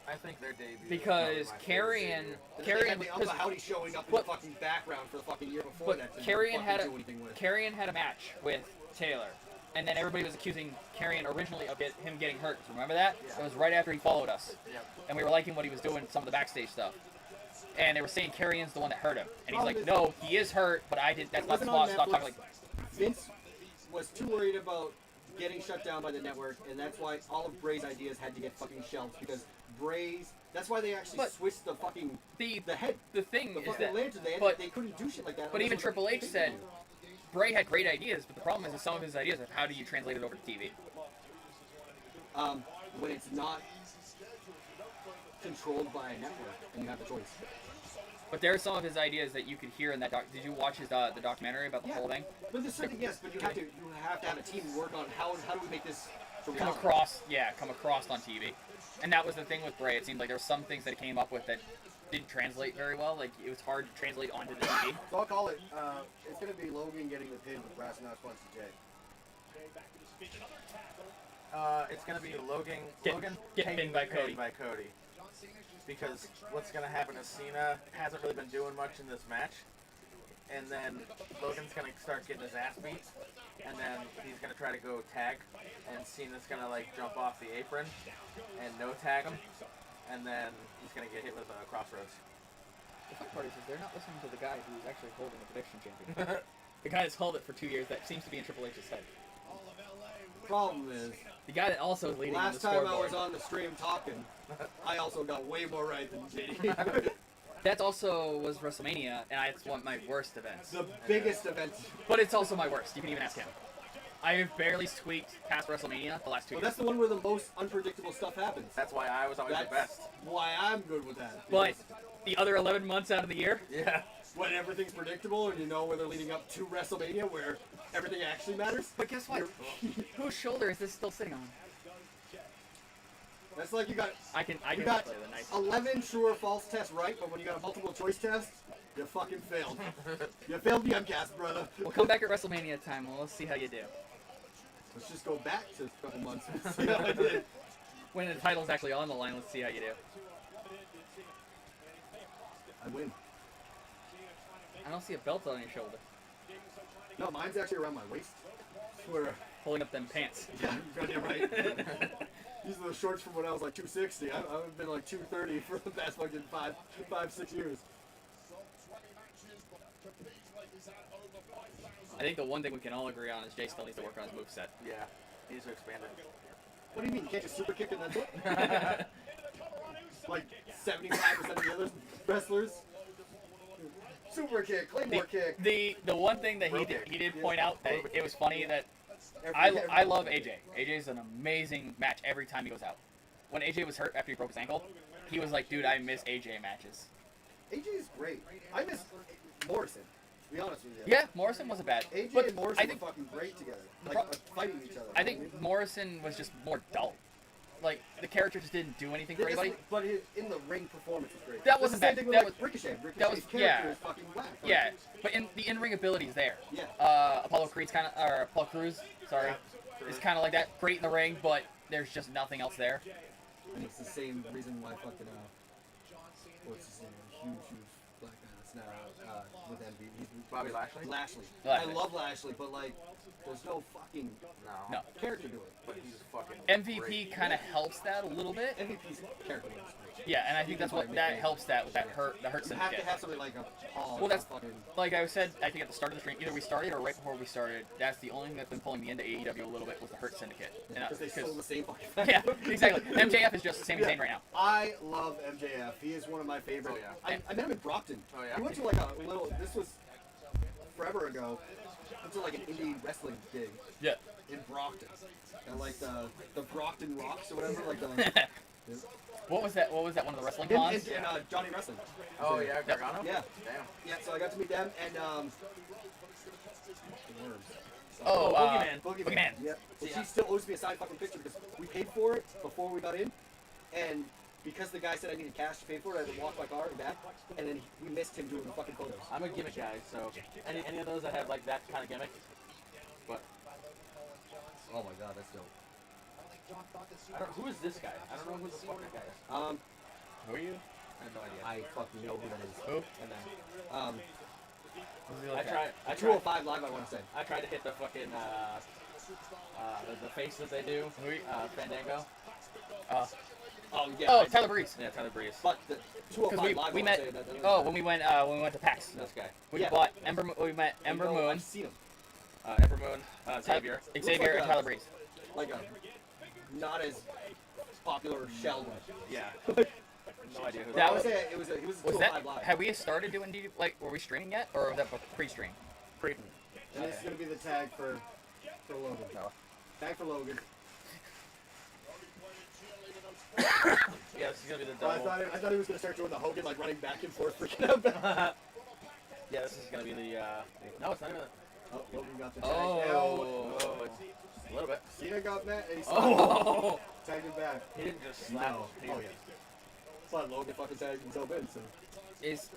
I think their debut. Because Carrion, And then they had the because Uncle Howdy showing up in but- the fucking background for the fucking year before but that. Carrion had do anything with. Carrion had a match with Taylor, and then everybody was accusing Carrion originally of him getting hurt. Remember that? Yeah. It was right after he followed us, Yep. and we were liking what he was doing, some of the backstage stuff. And they were saying Carrion's the one that hurt him, and he's Problem like, is- "No, he is hurt, but I did. That's It not the wasn't on spot. Stop talking Netflix. like." Vince was too worried about getting shut down by the network, and that's why all of Bray's ideas had to get fucking shelved, because Bray's. That's why they actually But switched the fucking The head, the thing the is fucking that, lantern. but- They couldn't do shit like that. but unless even it was Triple like H said Bray had great ideas, but the problem is that some of his ideas of how do you translate it over to TV. when it's not controlled by a network and you have the choice. But there are some of his ideas that you could hear in that doc. Did you watch the documentary about the Yeah. whole thing? But there's certain yes, but you have to have a team work on how do we make this to Come across on TV. And that was the thing with Bray. It seemed like there were some things that he came up with that didn't translate very well. Like it was hard to translate onto the TV. So I'll call it. It's gonna be Logan getting the pin with Brass Knots Punch Jay. It's gonna be Logan. Get Logan pinned taking by the pin Cody. by Cody. Because what's gonna happen is Cena hasn't really been doing much in this match, and then Logan's gonna start getting his ass beat, and then he's gonna try to go tag, and Cena's gonna like jump off the apron and no tag him, and then he's gonna get hit with a crossroads. The fun part is they're not listening to the guy who's actually holding the prediction champion. The guy that's held it for 2 years. That seems to be in Triple H's head. Problem is, The guy that also is leading on the last time scoreboard. I was on the stream talking, I also got way more right than JD. That also was WrestleMania, and it's one of my worst events. the biggest event. But it's also my worst. You can even ask him. I have barely squeaked past WrestleMania the last 2 Well, years. that's the one where the most unpredictable stuff happens. That's why I was always That's the best. why I'm good with that. But because the other 11 months out of the year, Yeah. when everything's predictable and you know where they're leading up to WrestleMania, where everything actually matters. but guess what? Whose shoulder is this still sitting on? That's like you got I can you play got the nice. 11 true or false tests right, but when you got a multiple choice test, you fucking failed. You failed the MCAS, brother. We'll come back at WrestleMania time, and we'll see how you do. Let's just go back to a couple months and see how I did. When the title's actually on the line, let's see how you do. I win. I don't see a belt on your shoulder. No, mine's actually around my waist. Where, Pulling up them pants. yeah, you're right. These are the shorts from when I was like 260. I've been like 230 for the past fucking 6 years. I think the one thing we can all agree on is Jay still needs to work on his moveset. Yeah, he needs to expand it. What do you mean? You can't just super kick and that's it? Like 75% of the other wrestlers. Super kick, claymore kick. The one thing that Rope he kick. did point out that it was funny that Every- I love AJ. AJ's an amazing match every time he goes out. When AJ was hurt after he broke his ankle, he was like, dude, I miss AJ matches. AJ is great. I miss Morrison. To be honest with you. Yeah, Morrison wasn't bad. AJ But and Morrison I think were fucking great together. The Like pro- fighting each other. I think Morrison was just more dull. Like the character just didn't do anything for They just- anybody. But his in the ring performance is great. That That's wasn't the same bad. thing That with like, Ricochet. Ricochet's that was- character yeah. is fucking whack. Like, Yeah, but in the in-ring ability is there. Yeah. Apollo Creed's kind of, or Apollo Cruz, sorry, is kind of like that. Great in the ring, but there's just nothing else there. And it's the same reason why fucking what's his name? Huge black ass now with MVP. He's Bobby Lashley? Lashley. Lashley. I love Lashley, but like, there's no fucking No. No. character to it. But he's fucking MVP great. kind of helps that a little bit. MVP's character is great. Yeah, and I think that's what that helps that with that hurt You have syndicate. to have something like a Paul. Well, that's- fucking. Like I said, I think at the start of the stream, either we started or right before we started. That's the only thing that's been pulling me into AEW a little bit was the Hurt Syndicate. And, Because they sold the same fucking yeah, exactly. MJF is just the same as Yeah. Zayn right now. I love MJF. He is one of my favorite. Oh, yeah. I met him in Brockton. Oh, yeah? He went to like a little. This was forever ago. Went to like an indie wrestling gig Yeah. in Brockton. And like the Brockton Rocks or whatever. Like the. What was that? What was that? One of the wrestling And, cons? Johnny Wrestling. Oh, yeah, Gargano? Yeah. Damn. Yeah. So I got to meet them and the worms. Oh, Boogeyman. Yeah. So she still owes me a signed fucking picture because we paid for it before we got in, and because the guy said I needed cash to pay for it, I had to walk my car and back, and then we missed him doing the fucking photos. I'm a gimmick guy, so any of those that have like that kind of gimmick. But Oh my god, that's dope. I don't. Who is this guy? I don't know who the fuck that guy is. Who are you? I have no idea. I fucking know who that is. Who? And then I I tried 205 live, I want to say. I tried to hit the fucking the face that they do. Fandango. Oh yeah. Oh, Tyler Breeze. Yeah, Tyler Breeze. But the 205 Because live, we I met. wanna say that- Oh, when we went to PAX. This guy. We Yeah. bought Ember. We met Ember No, Moon, I've seen him. Ember Moon. Xavier. Xavier, like and a- Tyler Breeze. Like a not as popular Sheldon. Yeah. No idea who That I was- would say it was a 205 Was that? live. Had we started doing like? Were we streaming yet, or was that pre-stream? Pre. And this is gonna be the tag for Logan. Tag for Logan. Yeah, this is gonna be the Well, I double. thought he was gonna start doing the Hogan like running back and forth, freaking out. Yeah, this is gonna be the. No, it's not even. Oh, Logan got the tag. Oh. Oh, it's a little bit. Cena got mad and he Oh. tagged him back. He didn't just slap. No. He, Oh yeah. But Logan fucking tagged himself in, so.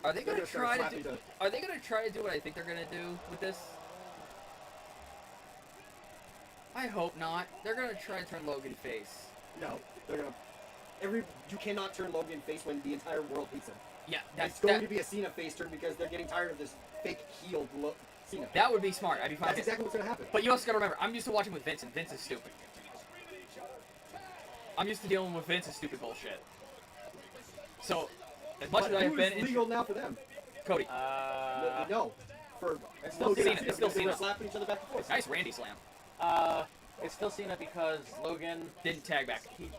Are they They're gonna start try to slapping do? each other. Are they gonna try to do what I think they're gonna do with this? I hope not. They're gonna try to turn Logan face. No, they're gonna. You cannot turn Logan face when the entire world hates him. Yeah, It's going to be a Cena face turn because they're getting tired of this fake healed Cena. that would be smart. I'd be fine. That's with it. exactly what's gonna happen. But you also gotta remember, I'm used to watching with Vince, and Vince is stupid. I'm used to dealing with Vince's stupid bullshit. So, as much as But I've who been is in legal now for them? Cody, No, for it's still Logan. Cena. It's still They were Cena. slapping each other back and forth. nice Randy slam. It's still Cena because Logan. Didn't tag back. He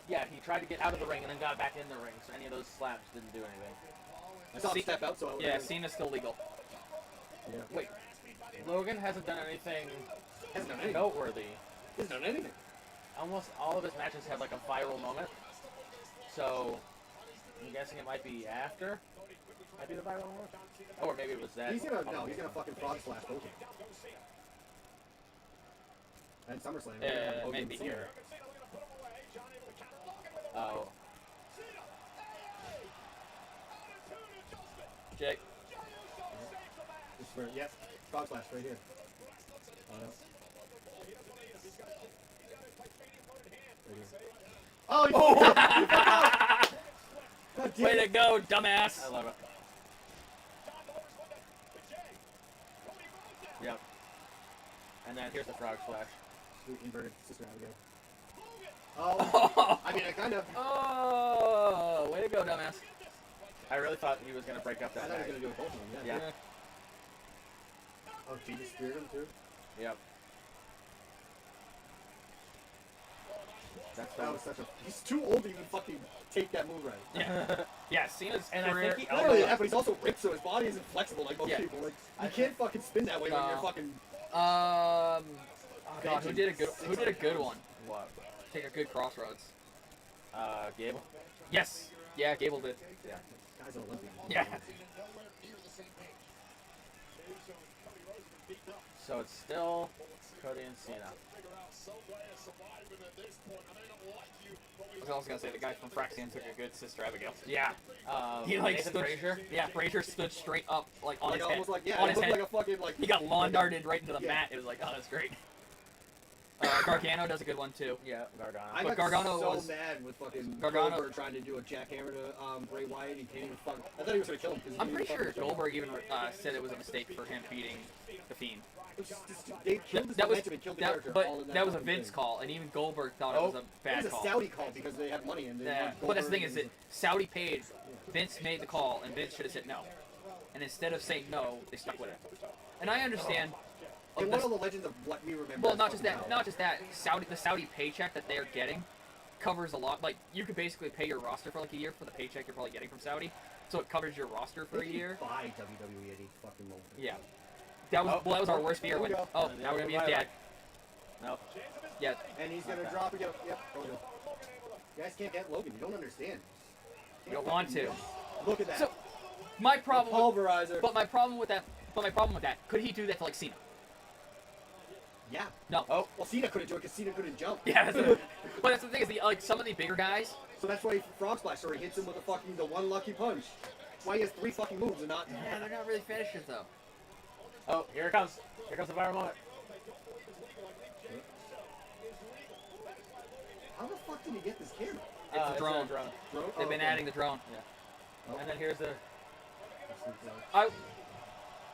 tried to get out of the ring and then got back in the ring. So any of those slaps didn't do anything. I saw him step out, so I Yeah, Cena's still legal. Yeah. Wait, Logan hasn't done anything Hasn't done anything. noteworthy. He hasn't done anything. Almost all of his matches have like a viral moment. So I'm guessing it might be after. Might be the viral moment. Or maybe it was that. He's gonna fucking frog slash Hogan. And SummerSlam. Hogan maybe Cena. here. Oh. Jake. Just for, yep, frog slash right here. Oh, he God damn Way it. to go, dumbass. I love it. Yep. then here's the frog splash. Sweet inverted sister Abigail. Oh, I mean, I kind of. Oh, way to go, dumbass. I really thought he was gonna break up I that thought he tag. was gonna do it both of them. Yeah. Yeah. Oh, she just speared him too. Yep. That's That was such a. He's too old to even fucking take that move right. Yeah. Yeah, Cena's And I career. think he Not only that, but he's also ripped, so his body isn't flexible like most Yeah. people. Like, you can't fucking spin that way when No. you're fucking. Oh God, who Benching did a good one? What? Take a good crossroads. Gable. Yes. Yeah, Gable did. Yeah. Guy's an Olympian. Yeah. So it's still Cody and Cena. I was also gonna say the guy from Fraxian took a good Sister Abigail. Yeah. He like Nathan stood. Frazier. Yeah, Frazier stood straight up like on Like his head. almost like on it his looked head. like a fucking like. He got lawn darted right into the Yeah. mat. It was like, oh, that's great. Gargano does a good one too. Yeah, Gargano. I But got Gargano so was- mad with fucking Gargano- Goldberg trying to do a jackhammer to Bray Wyatt. He can't even fucking. I thought he was gonna kill him. 'Cause he I'm didn't pretty even sure fucking kill him. Goldberg even said it was a mistake for him beating the Fiend. It was just- They killed his That was momentum and killed the character. but all in that was a fucking Vince thing. call, and even Goldberg thought it was a It bad was a call. Saudi call because they had money and they Yeah, wanted but that's the thing Goldberg is that Saudi paid, Vince made the call, and Vince should have said no. And instead of saying no, they stuck with it. And I understand. They of want this- all the legends of what we remember. well, as not just fucking that, power. not just that. the Saudi paycheck that they're getting covers a lot. Like you could basically pay your roster for like a year for the paycheck you're probably getting from Saudi, so it covers your roster for a They can year. buy WWE at any fucking moment. Yeah. That was that was our worst fear when. Here we go. Oh, now we're gonna be his dad. Nope. Yeah. And he's gonna Okay. drop again. Yep. Logan. You guys can't get Logan. You don't understand. You don't want to. Look at that. So my The problem. pulverizer. But my problem with that. Could he do that to like Cena? Yeah. No. Oh. Well, Cena couldn't do it because Cena couldn't jump. Yeah. But that's the thing is, like some of the bigger guys. So that's why Frog Splash or he hits him with the one lucky punch. That's why he has 3 fucking moves and not. Yeah, they're not really finishers though. Oh, here it comes. Here comes the viral moment. How the fuck did he get this camera? It's a drone. drone. Bro, They've been adding the drone. And then here's the. I,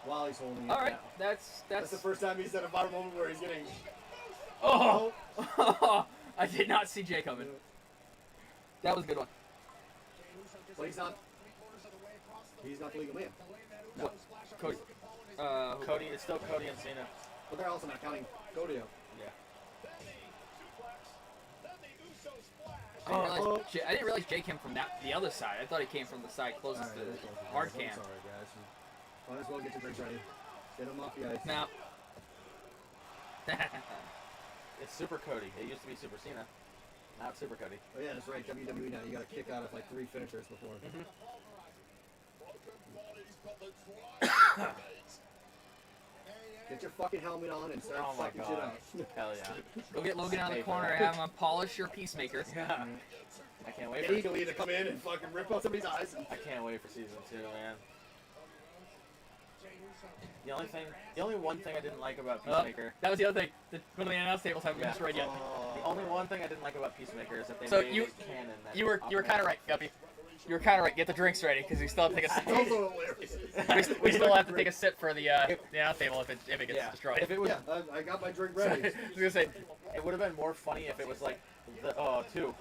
While he's holding it. all right, that's That's the first time he's had a viral moment where he's getting. Oh, I did not see Jay coming. That was a good one. But he's not. He's not the legal man. What? Cody. Cody. It's still Cody and Cena. But they're also not counting Godio. Yeah. I didn't realize Jay came from the other side. I thought he came from the side closest to hard cam. I'm sorry, guys. Might as well get your drinks ready. Get them off the ice. Now, It's Super Cody. It used to be Super Cena. Now it's Super Cody. Oh yeah, that's right. WWE now. You got to kick out of like 3 finishers before. Get your fucking helmet on and start Oh my fucking god. shit out. Hell yeah. go get Logan out of the corner and have him polish your peacemaker. Yeah. I can't wait Get for Eagle to come in and fucking rip out somebody's eyes. I can't wait for season 2, man. The only one thing I didn't like about Peacemaker. That was the other thing. One of the announce tables haven't been Yeah. destroyed yet. The only one thing I didn't like about Peacemaker is that they So made you- it canon. That You were kind of right, Guppy. You were kind of right. Get the drinks ready because we still have to take a It's also hilarious. we still have to take a sip for the announce table if it gets Yeah. destroyed. If it was, Yeah, I got my drink I ready. was gonna say it would have been more funny if it was like the 2.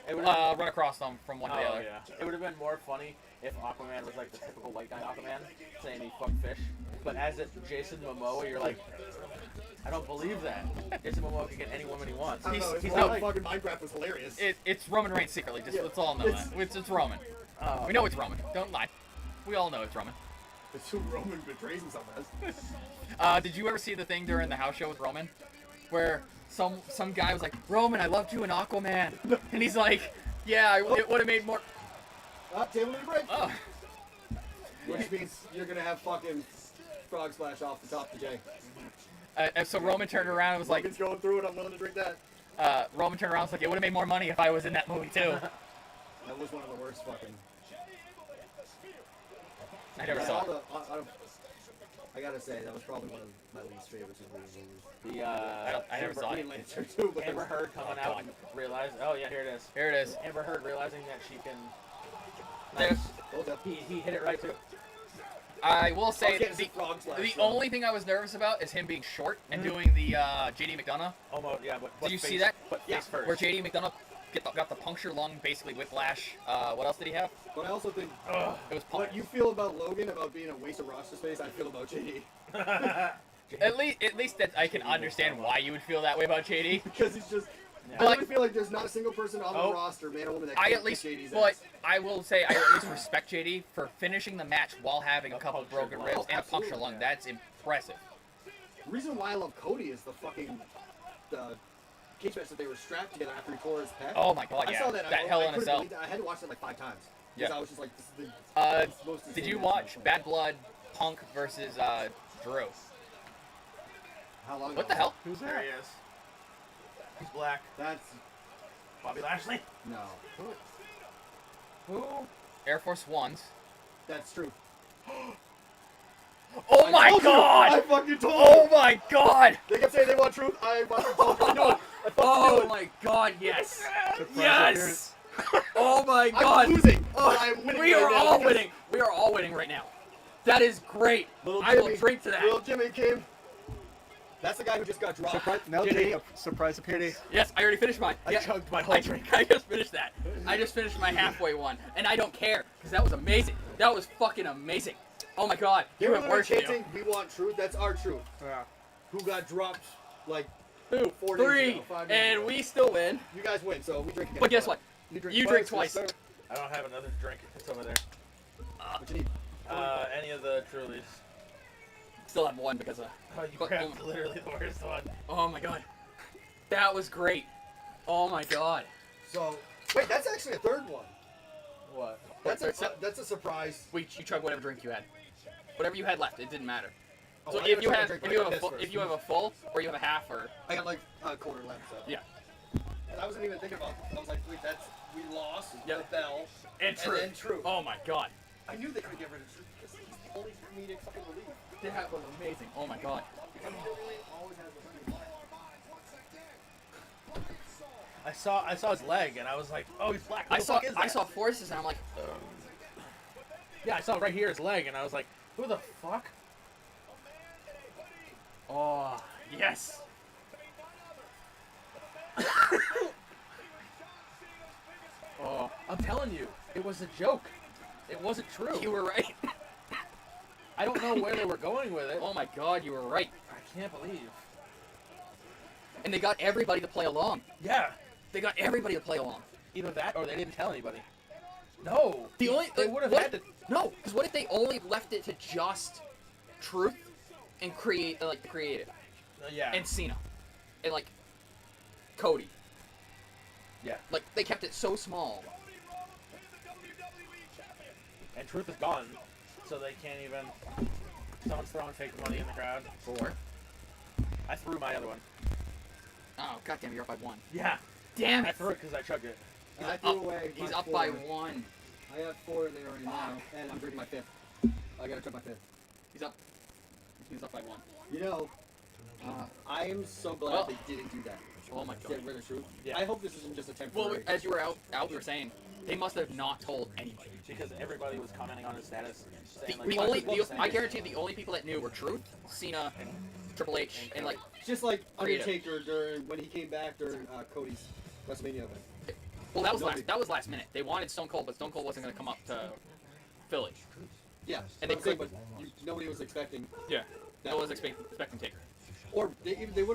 It would run across them from one to the Oh other. yeah. It would have been more funny if Aquaman was like the typical white guy Aquaman, saying he fucked fish. But as it's Jason Momoa, you're like, I don't believe that. Jason Momoa can get any woman he wants. I don't know, He's his not whole like- fucking Minecraft was hilarious. It's Roman Reigns secretly. Just Yeah. let's all know that. It's Roman. We know it's Roman. Don't lie. We all know it's Roman. It's who Roman betrays himself as. Did you ever see the thing during the house show with Roman, where some guy was like, Roman, I loved you in Aquaman, and he's like, yeah, it would have made more. Table to break. Oh, Which means you're gonna have fucking Frog Splash off the top to Jay. and so Roman turned around and was like, Logan's going through it. I'm willing to drink that. Roman turned around and was like, it would have made more money if I was in that movie too. That was one of the worst fucking. I never saw it. I gotta say that was probably one of my least favorites of the movies. The I never saw it. Green Lantern too, but Amber Heard coming out and realize. Oh yeah, here it is. Here it is. Amber Heard realizing that she can. There's, Hold up. He hit it right too. I will say Oh, yes, the, frog splash, the so. only thing I was nervous about is him being short and doing the JD McDonough, Almost, yeah. But Did you face, see that? But Yeah, face first. where JD McDonough got the puncture lung, basically whiplash. What else did he have? But I also think It was what puncture. you feel about Logan about being a waste of roster space, I feel about JD. At least that I can understand why you would feel that way about JD. Because he's just. Yeah. I But- really feel like there's not a single person on the Oh. roster, man or woman, that I can at least, kick JD's but ass. I will say I at least respect JD for finishing the match while having a couple of punctured broken lung. ribs Oh, and a puncture absolutely, lung. yeah. That's impressive. The reason why I love Cody is the fucking cage match that they were strapped together after he tore his pec. Oh my god, I yeah, saw that. that Hell in a couldn't Cell. believe that. I had to watch that like 5 times. Because Yeah. I was just like, this is the most Did insane you match watch I've Bad Blood Punk versus Drew? How long What ago the hell? Who's There he is. He's black. That's Bobby Lashley. no. Who? Air Force Ones. That's true. Oh I my told you! I god! fucking told Oh you! my god! They kept saying they want truth. I fucking told you. I knew it. I fucking knew Oh it. my god, yes! Surprise Yes! Oh my I'm god! losing. Oh, but I'm winning we right are now all because winning. We are all winning right now. That is great. Little I will Jimmy- drink to that. Little Jimmy came. That's the guy who just got dropped. Surprise! Now Jimmy. Jimmy, a surprise appearance. Yes, I already finished mine. I Yeah, chugged my whole I, drink. I just finished that. I just finished my halfway one, and I don't care because that was amazing. That was fucking amazing. Oh my god, They you were have literally worse than you. chanting, "We want truth." That's our truth. Yeah. Who got dropped? Like 2, 4 days 3, ago, 5 days and ago. we still win. You guys win, so we drink again. But guess what? You You drink twice. yes, sir. I don't have another drink. It's over there. What you need? Any of the Trulies. Still have one because Oh, you But- grabbed literally the worst one. oh my god, that was great. Oh my god. So wait, that's actually a third one. What? That's Wait, that's a surprise. you chug whatever drink you had. Whatever you had left, it didn't matter. Oh, So I if gotta you try to have drink if my you have a piss full, first. if you have a full or you have a half or I got like a quarter left. So. yeah. And I wasn't even thinking about it. I was like, wait, that's we lost Yep. the bell And true. then truth. Oh my god. I knew they couldn't get rid of truth because he's the only comedic fucking relief. That was amazing. Oh my god. Because he really always has the fucking line. I saw his leg and I was like, oh, he's black. Who I the saw fuck is that? I saw forces and I'm like, Yeah, I saw right here his leg and I was like, who the fuck? oh yes. oh, I'm telling you, it was a joke. It wasn't true. you were right. I don't know where they were going with it. Oh my god, you were right. I can't believe. And they got everybody to play along. Yeah, They got everybody to play along. either that or they didn't tell anybody. No, The only they would have what- had to. No, because what if they only left it to just Truth and create like the creative Yeah, and Cena and like Cody. yeah. Like they kept it so small. And Truth is gone, so they can't even. Someone's throwing fake money in the crowd. For I threw my other one. oh goddamn, you're up by one. Yeah, Damn I it! threw it because I chugged it. And I He's threw up, away. he's my up by 4. one. I have 4 in there right now, and I'm drinking my 5th. I gotta drink my 5th. He's up. He's up by one. You know, I am so glad Well- they didn't do that. Oh my Get god. rid of truth. Yeah. I hope this isn't just a temporary. Well, as you were out, we were saying they must have not told anybody. Because everybody was commenting on his status. Saying, The like, only, "Well, I guarantee the only people that knew were Truth, Cena, Triple H, and like just like Creative. Undertaker during when he came back during Cody's WrestleMania event. well that was Nobody- last minute. They wanted Stone Cold, but Stone Cold wasn't going to come up to Philly. Yeah, And they I'm saying, could- but nobody was expecting Yeah. that. No one was expecting Taker. Or they would